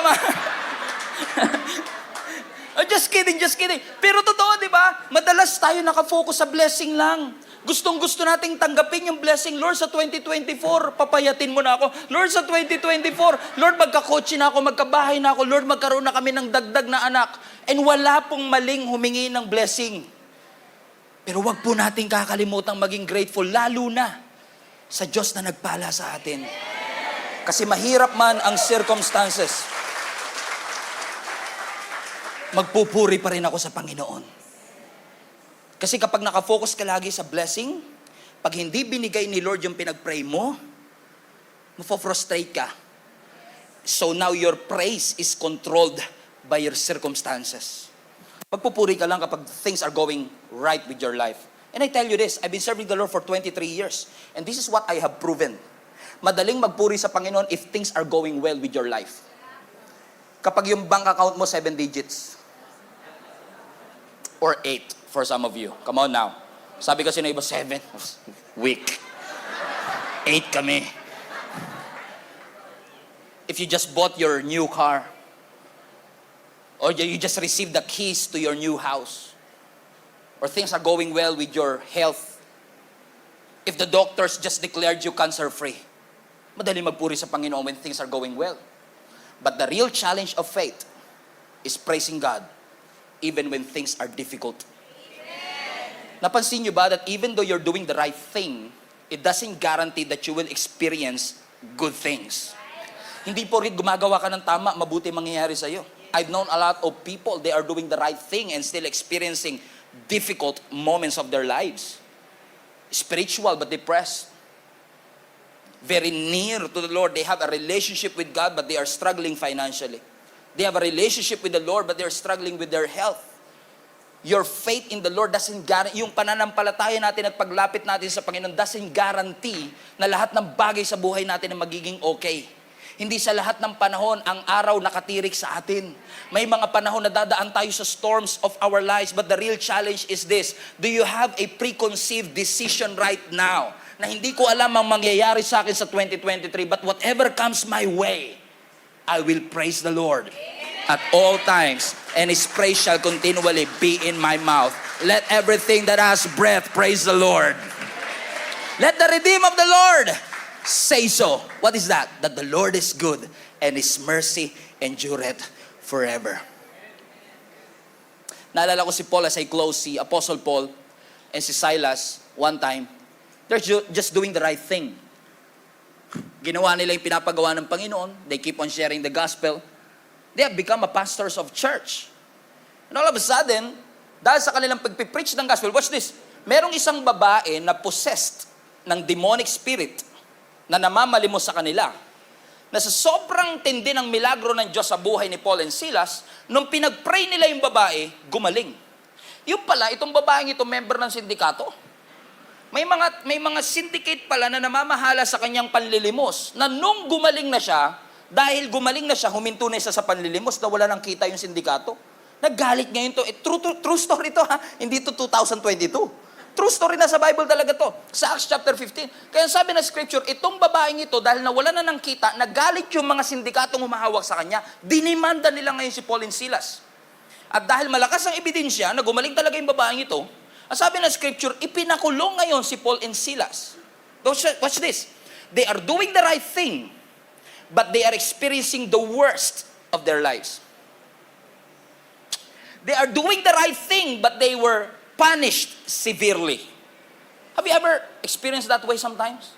Just kidding. Pero totoo, di ba? Madalas tayo nakafocus sa blessing lang. Gustong-gusto nating tanggapin yung blessing. Lord, sa 2024, papayatin mo na ako. Lord, sa 2024, Lord, magkakotse na ako, magkabahay na ako. Lord, magkaroon na kami ng dagdag na anak. And wala pong maling humingi ng blessing. Pero wag po nating kakalimutan maging grateful, lalo na sa Diyos na nagpala sa atin. Kasi mahirap man ang circumstances, magpupuri pa rin ako sa Panginoon. Kasi kapag nakafocus ka lagi sa blessing, pag hindi binigay ni Lord yung pinag-pray mo, mafo-frustrate ka. So now your praise is controlled by your circumstances. Magpupuri ka lang kapag things are going right with your life. And I tell you this, I've been serving the Lord for 23 years. And this is what I have proven. Madaling magpuri sa Panginoon if things are going well with your life. Kapag yung bank account mo 7 digits. Or 8 for some of you. Come on now. Sabi kasi na iba 7. Weak. 8 kami. If you just bought your new car, or you just received the keys to your new house, or things are going well with your health, if the doctors just declared you cancer-free, madali magpuri sa Panginoon when things are going well. But the real challenge of faith is praising God even when things are difficult. Napansin niyo ba that even though you're doing the right thing, it doesn't guarantee that you will experience good things. Hindi po rin gumagawa ka ng tama, mabuti mangyayari sa'yo. I've known a lot of people, they are doing the right thing and still experiencing difficult moments of their lives. Spiritual but depressed. Very near to the Lord. They have a relationship with God but they are struggling financially. They have a relationship with the Lord but they are struggling with their health. Your faith in the Lord doesn't guarantee, yung pananampalataya natin at paglapit natin sa Panginoon doesn't guarantee na lahat ng bagay sa buhay natin ay magiging okay. Hindi sa lahat ng panahon ang araw nakatirik sa atin. May mga panahon na dadaan tayo sa storms of our lives, but the real challenge is this: do you have a preconceived decision right now na hindi ko alam ang mangyayari sa akin sa 2023, but whatever comes my way, I will praise the Lord at all times, and His praise shall continually be in my mouth. Let everything that has breath praise the Lord. Let the redeemed of the Lord say so. What is that? That the Lord is good and His mercy endureth forever. Naalala ko si Paul as I close, si Apostle Paul and si Silas one time, they're just doing the right thing. Ginawa nila yung pinapagawa ng Panginoon. They keep on sharing the gospel. They have become a pastors of church. And all of a sudden, dahil sa kanilang pagpipreach ng gospel, watch this, merong isang babae na possessed ng demonic spirit na namamalimos sa kanila. Na sa sobrang tindi ng milagro ng Diyos sa buhay ni Paul and Silas, nung pinag-pray nila yung babae, gumaling. Yung pala, itong babaeng ito, member ng sindikato. May mga syndicate pala na namamahala sa kanyang panlilimos, na nung gumaling na siya, dahil gumaling na siya, huminto na siya sa panlilimos, na wala nang kita yung sindikato. Naggalit ngayon to. True story to ha, hindi to 2022. True story na sa Bible talaga to. Sa Acts chapter 15. Kaya sabi na scripture, itong babaeng ito, dahil nawala na ng kita, nagalit yung mga sindikatong humahawak sa kanya, dinimanda nila ngayon si Paul and Silas. At dahil malakas ang ebidensya na gumaling talaga yung babaeng ito, ang sabi na scripture, ipinakulong ngayon si Paul and Silas. Watch this. They are doing the right thing, but they are experiencing the worst of their lives. They are doing the right thing, but they were punished severely. Have you ever experienced that way sometimes?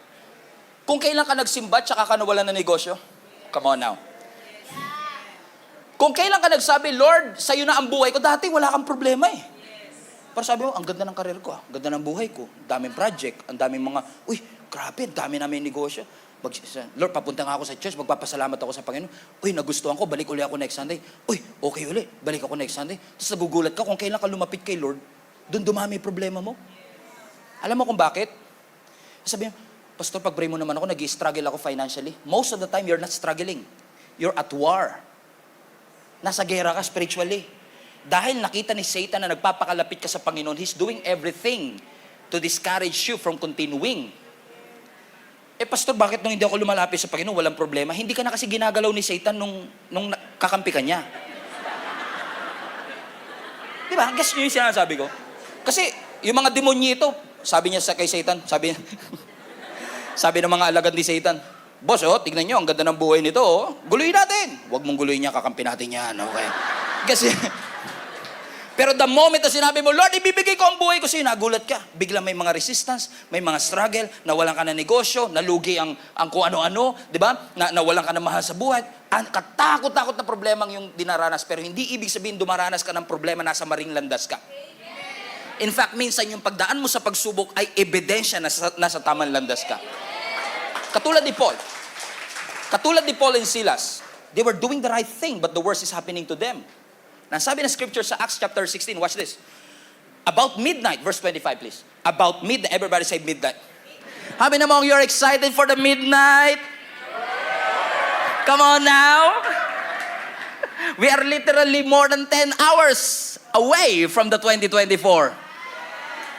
Kung kailan ka nagsimba, tsaka ka nawalan ng negosyo? Come on now. Kung kailan ka nagsabi, Lord, sa'yo na ang buhay ko, dati wala kang problema eh. Pero sabi mo, ang ganda ng karir ko, ang ganda ng buhay ko, ang daming project, ang daming mga, uy, grabe, ang dami namin negosyo. Lord, papunta nga ako sa church, magpapasalamat ako sa Panginoon. Uy, nagustuhan ko, balik uli ako next Sunday. Uy, okay uli, balik ako next Sunday. Tapos nagugulat ka kung kailan ka lumapit kay Lord, doon dumami yung problema mo. Alam mo kung bakit? Sabi mo, Pastor, pag-pray mo naman ako, nag-struggle ako financially. Most of the time, you're not struggling. You're at war. Nasa gera ka spiritually. Dahil nakita ni Satan na nagpapakalapit ka sa Panginoon, he's doing everything to discourage you from continuing. Pastor, bakit nung hindi ako lumalapit sa Panginoon, walang problema? Hindi ka na kasi ginagalaw ni Satan nung kakampi ka niya. Di ba? Guess nyo yung sinasabi ko? Kasi yung mga demonyo ito, sabi niya kay Satan, sabi ng mga alagad ni Satan, Boss, tignan nyo, ang ganda ng buhay nito, guluhin natin. Huwag mong guluhin niya, kakampi natin yan, okay? Kasi, pero the moment na sinabi mo, Lord, ibibigay ko ang buhay ko sa'yo, nagulat ka. Biglang may mga resistance, may mga struggle, nawalan ka ng negosyo, nalugi ang kung ano-ano, di ba? Nawalan ka ng mahal sa buhay. Ang katakot-takot na problemang yung dinaranas, pero hindi ibig sabihin dumaranas ka ng problema, nasa maring landas ka. In fact, minsan yung pagdaan mo sa pagsubok ay ebidensya na nasa tamang landas ka. Katulad ni Paul and Silas, they were doing the right thing, but the worst is happening to them. Nasabi na scripture sa Acts chapter 16, watch this. About midnight, verse 25 please. About midnight, everybody say midnight. How many among you are excited for the midnight? Come on now. We are literally more than 10 hours away from the 2024.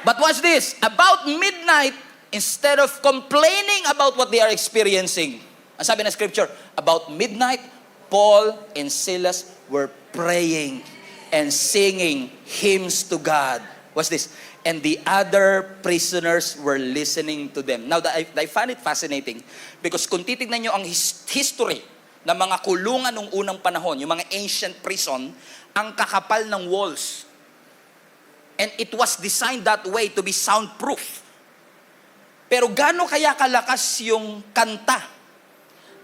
But watch this. About midnight, instead of complaining about what they are experiencing, ang sabi ng scripture, about midnight, Paul and Silas were praying and singing hymns to God. Watch this. And the other prisoners were listening to them. Now, I find it fascinating because kung titignan nyo ang history ng mga kulungan nung unang panahon, yung mga ancient prison, ang kakapal ng walls. And it was designed that way to be soundproof. Pero gaano kaya kalakas yung kanta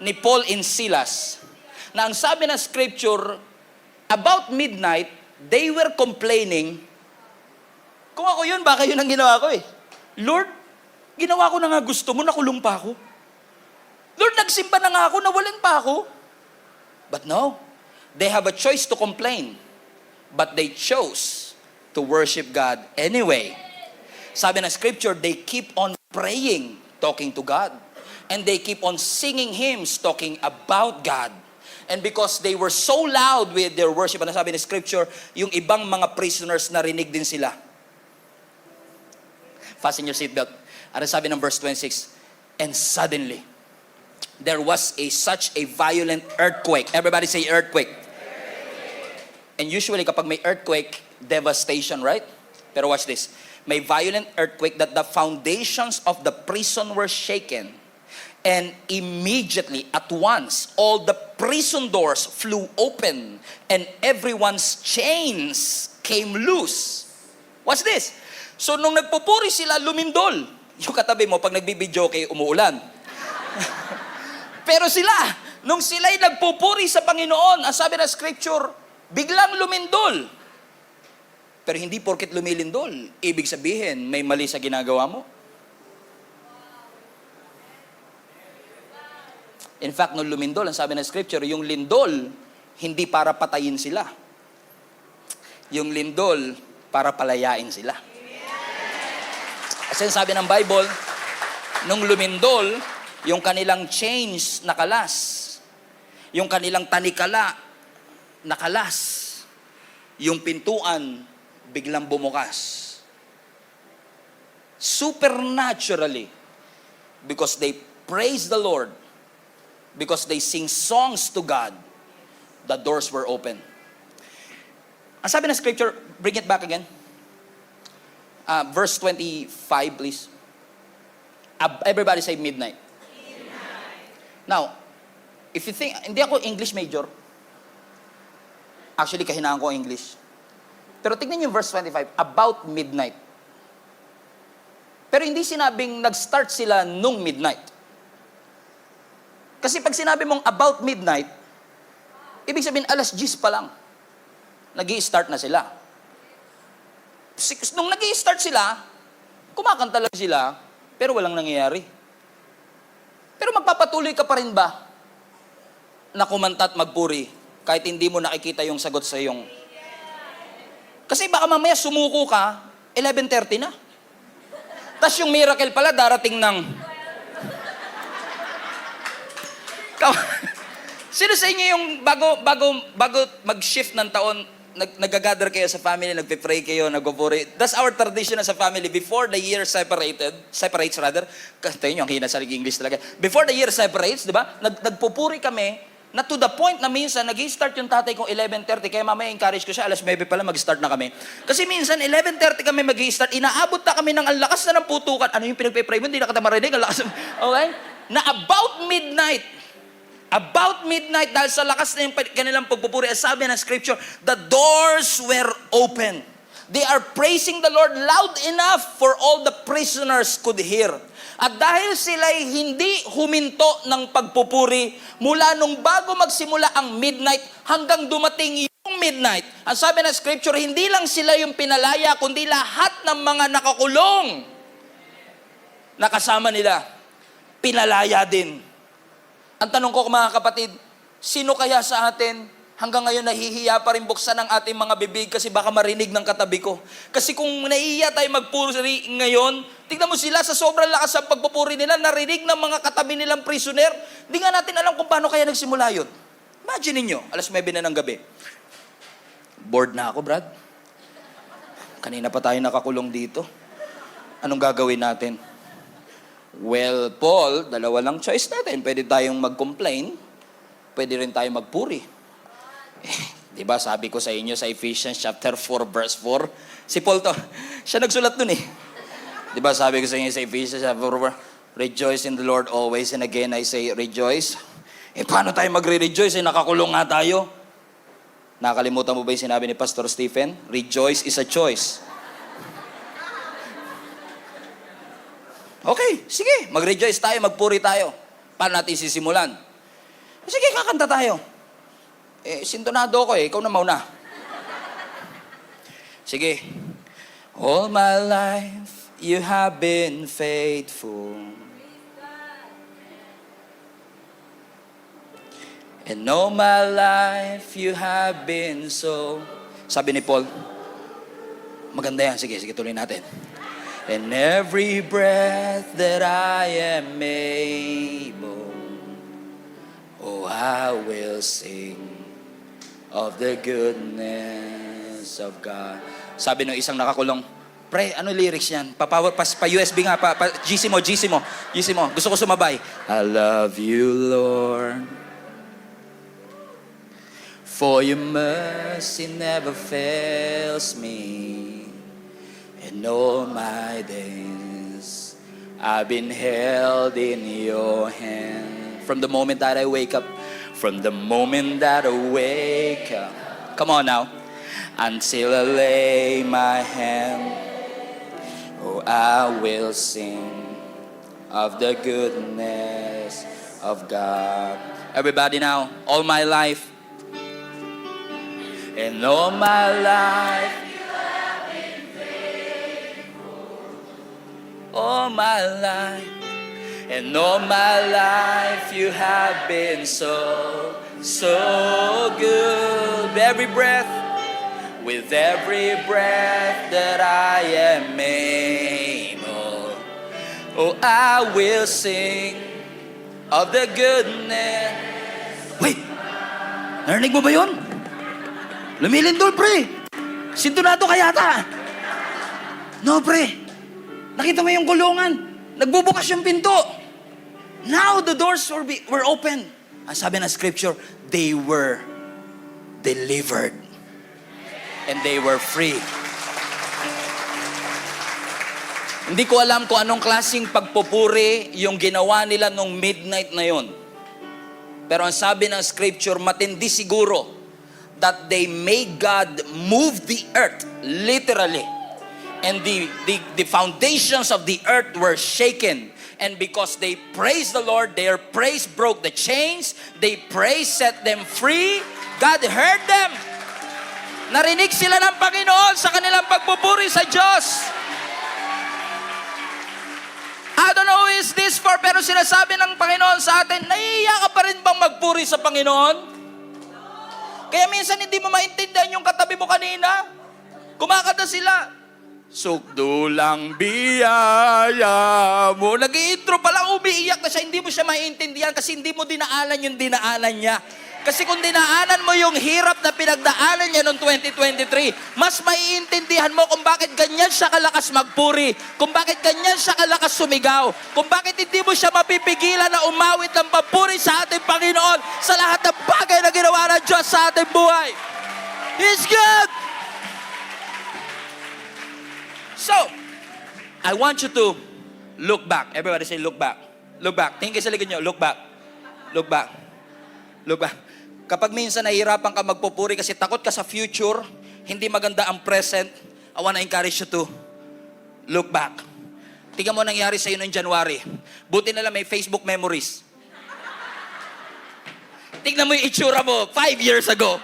ni Paul and Silas na ang sabi ng scripture, about midnight, they were complaining, kung ako yun, baka yun ang ginawa ko eh. Lord, ginawa ko na nga gusto mo, nakulong pa ako. Lord, nagsimba na nga ako, nawalan pa ako. But no, they have a choice to complain. But they chose to worship God anyway. Sabi ng scripture, they keep on praying, talking to God. And they keep on singing hymns, talking about God. And because they were so loud with their worship, ano sabi ng scripture, yung ibang mga prisoners narinig din sila. Fasten your seatbelt. Ano sabi ng verse 26? And suddenly, there was such a violent earthquake. Everybody say earthquake. And usually kapag may earthquake, devastation, right? Pero watch this. May violent earthquake that the foundations of the prison were shaken. And immediately, at once, all the prison doors flew open and everyone's chains came loose. Watch this. So nung nagpupuri sila, lumindol. Yung katabi mo, pag nagbibidyo kay umuulan. Pero sila, nung sila'y nagpupuri sa Panginoon, ang sabi ng scripture, biglang lumindol. Pero hindi porket lumilindol, ibig sabihin, may mali sa ginagawa mo. In fact, nung lumindol, ang sabi ng scripture, yung lindol, hindi para patayin sila. Yung lindol, para palayain sila. Kasi sabi ng Bible, nung lumindol, yung kanilang chains nakalas. Yung kanilang tanikala nakalas. Yung pintuan biglang bumukas. Supernaturally, because they praise the Lord, because they sing songs to God, the doors were open. Ang sabi ng scripture, bring it back again. Verse 25, please. Everybody say midnight. Now, if you think, hindi ako English major. Actually, kahinaan ko ang English. Pero tignan niyo yung verse 25, about midnight. Pero hindi sinabing nag-start sila nung midnight. Kasi pag sinabi mong about midnight, ibig sabihin alas 10 pa lang. Nag-i-start na sila. Nung nag-i-start sila, kumakanta lang sila, pero walang nangyayari. Pero magpapatuloy ka pa rin ba na kumanta at magpuri kahit hindi mo nakikita yung sagot sa iyong... Kasi baka mamaya sumuko ka, 11:30 na. Tapos yung miracle pala darating ng... Sino sa inyo yung bago mag-shift ng taon, nag-gather kayo sa family, nagpe-pray kayo, nagpupuri. That's our tradition as a family. Before the year separates rather. Tayo nyo, ang hina sa English talaga. Before the year separates, di ba? Nagpupuri kami, na to the point na minsan, nag-start yung tatay ko 11:30, kaya mamaya encourage ko siya, alas 9 pala mag-start na kami. Kasi minsan, 11:30 kami mag-start, inaabot na kami ng ang lakas na ng putukan. Ano yung pinagpe-pray mo? Hindi na kita marinig, ang lakas. Okay? Na about midnight, dahil sa lakas na yung kanilang pagpupuri, sabi ng scripture, the doors were open. They are praising the Lord loud enough for all the prisoners could hear. At dahil sila'y hindi huminto ng pagpupuri, mula nung bago magsimula ang midnight, hanggang dumating yung midnight, ang sabi ng scripture, hindi lang sila yung pinalaya, kundi lahat ng mga nakakulong na kasama nila, pinalaya din. Ang tanong ko mga kapatid, sino kaya sa atin Hanggang ngayon, nahihiya pa rin buksan ang ating mga bibig kasi baka marinig ng katabi ko. Kasi kung nahihiya tayo magpuri ngayon, tignan mo sila sa sobrang lakas ng pagpupuri nila, narinig ng mga katabi nilang prisoner. Hindi nga natin alam kung paano kaya nagsimula yun. Imagine niyo, 9:00 na ng gabi. Bored na ako, Brad. Kanina pa tayo nakakulong dito. Anong gagawin natin? Well, Paul, dalawa lang choice natin. Pwede tayong mag-complain, pwede rin tayong magpuri. Di ba sabi ko sa inyo sa Ephesians chapter 4 verse 4, si Paul to, siya nagsulat dun eh. Di ba sabi ko sa inyo sa Ephesians chapter 4, rejoice in the Lord always, and again I say rejoice. Paano tayo magre-rejoice? Nakakulong nga tayo. Nakalimutan mo ba yung sinabi ni Pastor Stephen? Rejoice is a choice. Okay, sige, mag-rejoice tayo, magpuri tayo. Paano natin sisimulan? Sige, kakanta tayo. Sintonado ko ikaw na mauna. Sige. All my life, you have been faithful. And all my life, you have been so... Sabi ni Paul, maganda yan. Sige, tuloy natin. And every breath that I am able, oh, I will sing of the goodness of God. Sabi ng isang nakakulong, pre, ano lyrics yan? Pa-USB nga, GC mo. Gusto ko sumabay. I love you, Lord, for your mercy never fails me. And all my days, I've been held in your hand. From the moment that I wake up, from the moment that I wake up, come on now, until I lay my hand, oh, I will sing of the goodness of God. Everybody now, all my life, and all my life, you have been faithful. All my life, and all my life, you have been so good. With every breath that I am able, oh, I will sing of the goodness. Wait! Narinig mo ba yun? Lumilindol, pre! Sintonado ka yata! No, pre! Nakita mo yung kulungan? Nagbubukas yung pinto. Now the doors were open. Ang sabi ng scripture, they were delivered. And they were free. Hindi ko alam kung anong klaseng pagpupuri yung ginawa nila nung midnight na yon. Pero ang sabi ng scripture, matindi siguro that they made God move the earth, literally. And the foundations of the earth were shaken. And because they praised the Lord, their praise broke the chains. They praise set them free. God heard them. Narinig sila ng Panginoon sa kanilang pagpupuri sa Diyos. I don't know who is this for, pero sinasabi ng Panginoon sa atin, nahihiya ka pa rin bang magpuri sa Panginoon? Kaya minsan hindi mo maintindihan yung katabi mo kanina. Kumakanta sila. Sukdo lang biyaya mo. Nag-i-intro pa lang, umiiyak na siya. Hindi mo siya maiintindihan kasi hindi mo dinaanan yung dinaanan niya. Kasi kung dinaanan mo yung hirap na pinagdaanan niya noong 2023, mas maiintindihan mo kung bakit ganyan siya kalakas magpuri, kung bakit ganyan siya kalakas sumigaw, kung bakit hindi mo siya mapipigilan na umawit ng papuri sa ating Panginoon sa lahat ng bagay na ginawa ng Diyos sa ating buhay. He's good! So, I want you to look back. Everybody say, look back. Look back. Tingin kayo sa likod nyo. Look back. Look back. Look back. Kapag minsan nahihirapan ka magpupuri kasi takot ka sa future, hindi maganda ang present, I want to encourage you to look back. Tingnan mo nangyari sa iyo noong January. Buti na lang may Facebook memories. Tingnan mo yung itsura mo 5 years ago.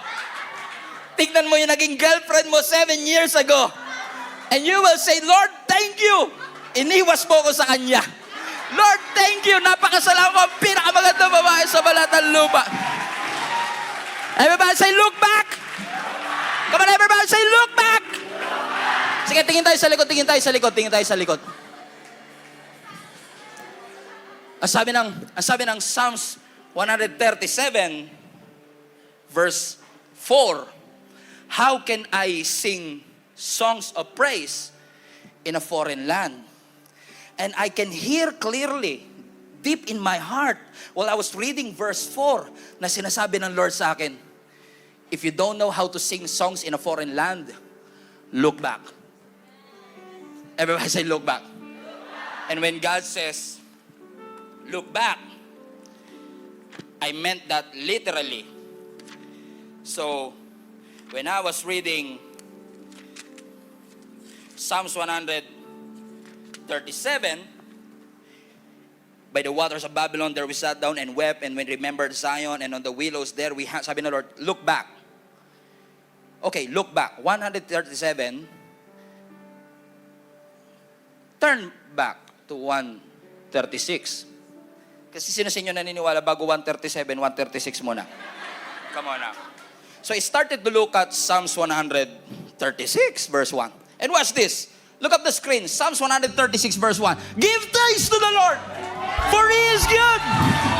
Tingnan mo yung naging girlfriend mo 7 years ago. And you will say, Lord, thank you. Iniwas mo ko sa kanya. Lord, thank you. Napakasalamat ko ang pinakamagandang babae sa balat ng lupa. Everybody say, look back! Come on, everybody say, look back! Sige, tingin tayo sa likod, tingin tayo sa likod, tingin tayo sa likod. Ang sabi ng Psalms 137, verse 4, how can I sing songs of praise in a foreign land? And I can hear clearly, deep in my heart, while I was reading verse 4, na sinasabi ng Lord sa akin, if you don't know how to sing songs in a foreign land, look back. Everybody say, look back. And when God says, look back, I meant that literally. So, when I was reading Psalms 137, by the waters of Babylon, there we sat down and wept, and when remembered Zion, and on the willows there we had, sabi ng Lord, look back. Okay, look back. 137, turn back to 136. Kasi sino sa inyo naniniwala bago 137, 136 muna? Come on now. So I started to look at Psalms 136, verse 1. And watch this. Look up the screen. Psalms 136, verse 1. Give thanks to the Lord, for He is good,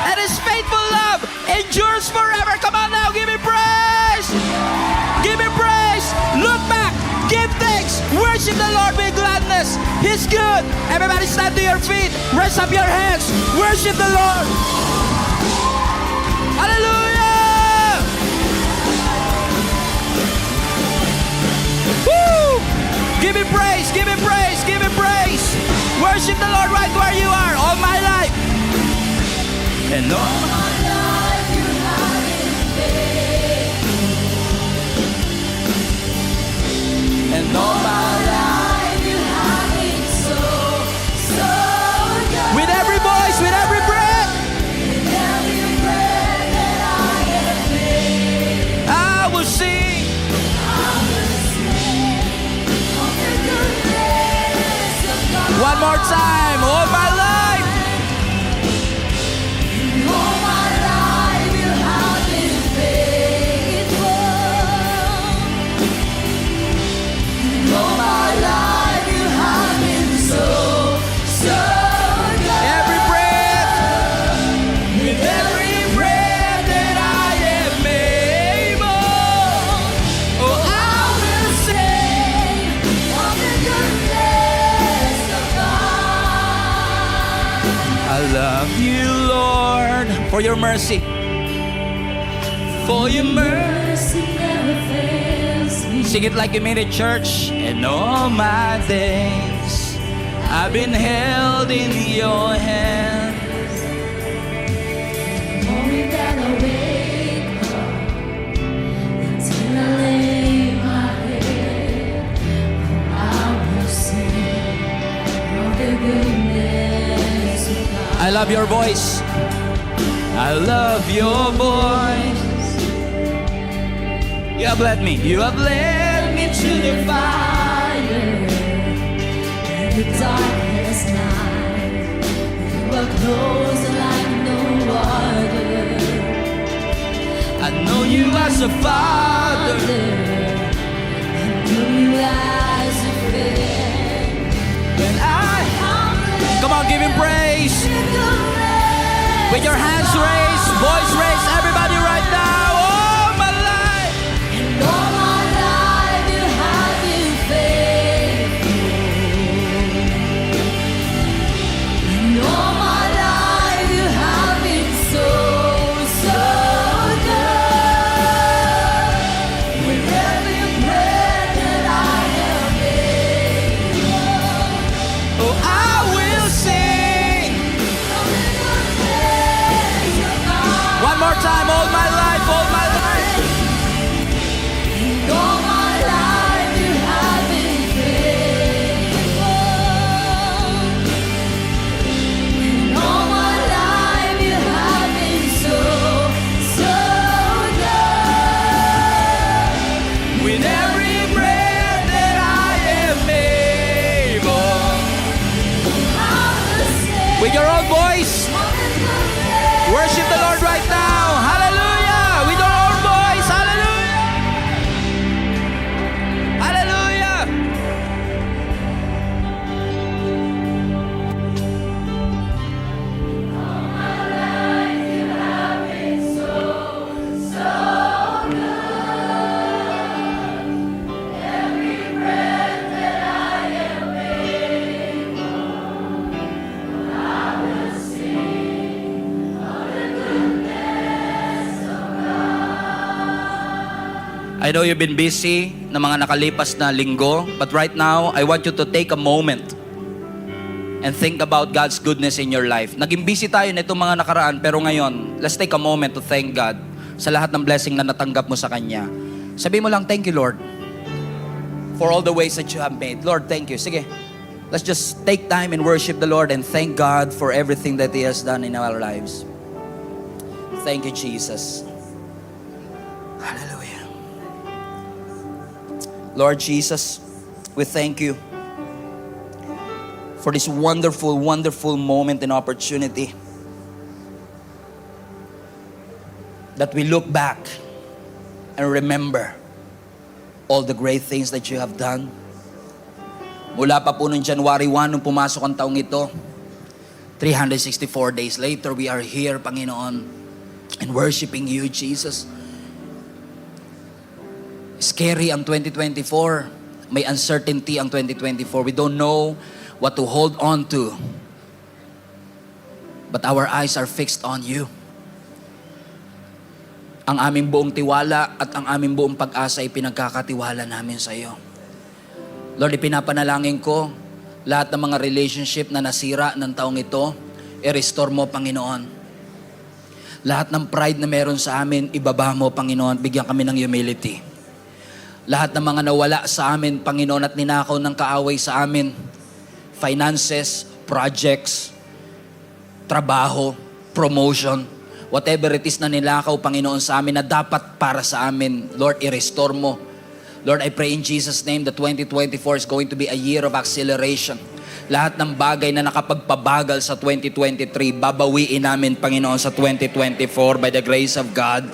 and His faithful love endures forever. Come on now, give Him praise. Give Him praise. Look back. Give thanks. Worship the Lord with gladness. He's good. Everybody stand to your feet. Raise up your hands. Worship the Lord. Hallelujah. Woo! Give Him praise. Give Him praise. Give Him praise. Worship the Lord right where you are. All my life. And all my life you have been faithful. And all my life you have been so good. With every voice, with every breath. With every breath that I have made, I will sing. I will sing of the goodness of God. One more time, all my life. All my life you have been faithful. All my life you have been so good. Every breath, with every breath that I am able, oh, I will sing of the goodness of God. I love you, Lord, for your mercy. For your mercy never fails me. Sing it like you mean it, church. In all my days, I've been held in your hand. Morning that I wake up until I lay my head, I will sing of the goodness of God. I love your voice. I love your voice. You have led me. You have led me to the fire and the darkest night. You are close like no other. I know you as a father. I know you as a friend. When come on, give Him praise. With your hands raised, voice raised, everybody right now. All my life. And all my life you have been faithful. And all my life you have been so good. With every breath that I am able, oh, I will sing. One more time, all my life, all my life. And all my life you have been faithful. And all my life you have been so good. With every breath that I am able, with your own voice, worship the Lord right now. Hallelujah. With your own voice. I know you've been busy na mga nakalipas na linggo, but right now, I want you to take a moment and think about God's goodness in your life. Naging busy tayo nito mga nakaraan, pero ngayon, let's take a moment to thank God sa lahat ng blessing na natanggap mo sa Kanya. Sabi mo lang, thank you, Lord, for all the ways that you have made. Lord, thank you. Sige, let's just take time and worship the Lord and thank God for everything that He has done in our lives. Thank you, Jesus. Hallelujah. Lord Jesus, we thank you for this wonderful, wonderful moment and opportunity that we look back and remember all the great things that you have done. Mula pa po noong January 1, nung pumasok ang taong ito, 364 days later, we are here, Panginoon, and worshiping you, Jesus. Scary ang 2024. May uncertainty ang 2024. We don't know what to hold on to. But our eyes are fixed on you. Ang aming buong tiwala at ang aming buong pag-asa ay pinagkakatiwala namin sa iyo. Lord, ipinapanalangin ko lahat ng mga relationship na nasira ng taong ito, i-restore mo, Panginoon. Lahat ng pride na meron sa amin, ibaba mo, Panginoon. Bigyan kami ng humility. Lahat ng mga nawala sa amin, Panginoon, at ninakaw ng kaaway sa amin, finances, projects, trabaho, promotion, whatever it is na nilakaw, Panginoon, sa amin na dapat para sa amin, Lord, i-restore mo. Lord, I pray in Jesus' name that 2024 is going to be a year of acceleration. Lahat ng bagay na nakapagpabagal sa 2023, babawiin namin, Panginoon, sa 2024 by the grace of God.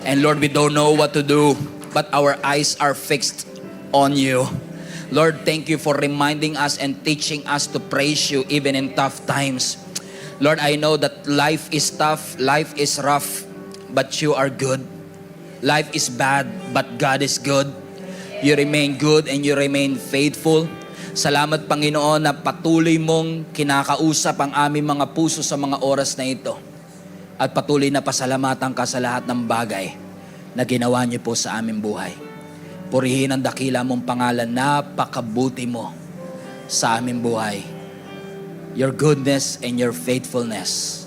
And Lord, we don't know what to do, but our eyes are fixed on you. Lord, thank you for reminding us and teaching us to praise you even in tough times. Lord, I know that life is tough, life is rough, but you are good. Life is bad, but God is good. You remain good and you remain faithful. Salamat, Panginoon, na patuloy mong kinakausap ang aming mga puso sa mga oras na ito. At patuloy na pasalamatan ka sa lahat ng bagay na ginawa niyo po sa aming buhay. Purihin ang dakila mong pangalan, napakabuti mo sa aming buhay. Your goodness and your faithfulness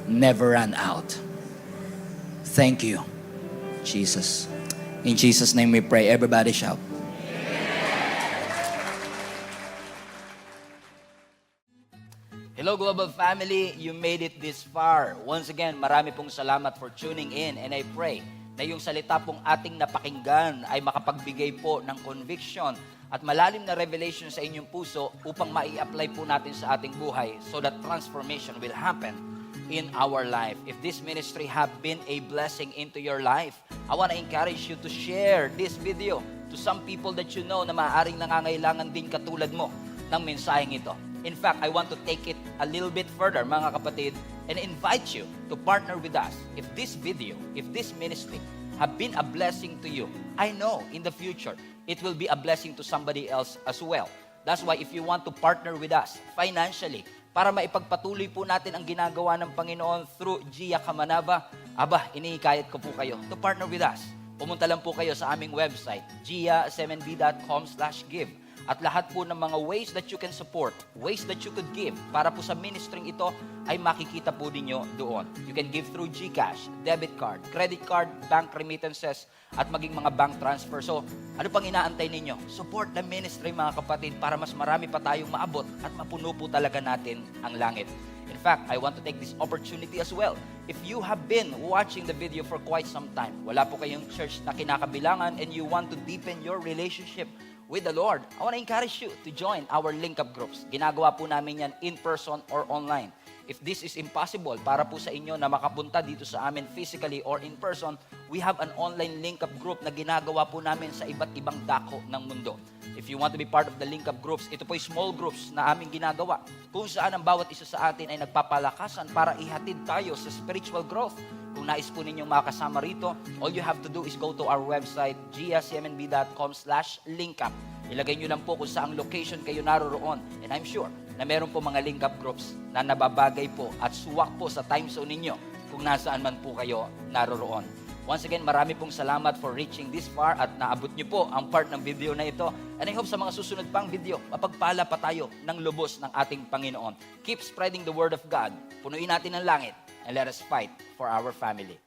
never run out. Thank you, Jesus. In Jesus' name we pray. Everybody shout. Hello Global Family, you made it this far. Once again, marami pong salamat for tuning in, and I pray na yung salita pong ating napakinggan ay makapagbigay po ng conviction at malalim na revelation sa inyong puso upang mai-apply po natin sa ating buhay so that transformation will happen in our life. If this ministry have been a blessing into your life, I want to encourage you to share this video to some people that you know na maaaring nangangailangan din katulad mo ng mensaheng ito. In fact, I want to take it a little bit further, mga kapatid, and invite you to partner with us. If this video, if this ministry have been a blessing to you, I know in the future, it will be a blessing to somebody else as well. That's why if you want to partner with us financially, para maipagpatuloy po natin ang ginagawa ng Panginoon through Gia Kamanaba, inihikayat ko po kayo to partner with us. Pumunta lang po kayo sa aming website, gia7b.com/give. At lahat po ng mga ways that you can support, ways that you could give para po sa ministering ito ay makikita po ninyo doon. You can give through GCash, debit card, credit card, bank remittances, at maging mga bank transfer. So, ano pang inaantay ninyo? Support the ministry, mga kapatid, para mas marami pa tayong maabot at mapuno po talaga natin ang langit. In fact, I want to take this opportunity as well. If you have been watching the video for quite some time, wala po kayong church na kinakabilangan and you want to deepen your relationship with the Lord, I want to encourage you to join our link-up groups. Ginagawa po namin yan in person or online. If this is impossible para po sa inyo na makapunta dito sa amin physically or in person, we have an online link-up group na ginagawa po namin sa iba't ibang dako ng mundo. If you want to be part of the link-up groups, ito po ay small groups na aming ginagawa kung saan ang bawat isa sa atin ay nagpapalakasan para ihatid tayo sa spiritual growth. Kung nais po ninyong makasama rito, all you have to do is go to our website, gia7b.com/linkup. Ilagay nyo lang po kung saang location kayo naroroon. And I'm sure na meron po mga link-up groups na nababagay po at suwak po sa time zone ninyo kung nasaan man po kayo naroroon. Once again, marami pong salamat for reaching this far at naabot niyo po ang part ng video na ito. And I hope sa mga susunod pang video, mapagpala pa tayo ng lubos ng ating Panginoon. Keep spreading the word of God. Punuin natin ang langit and let us fight for our family.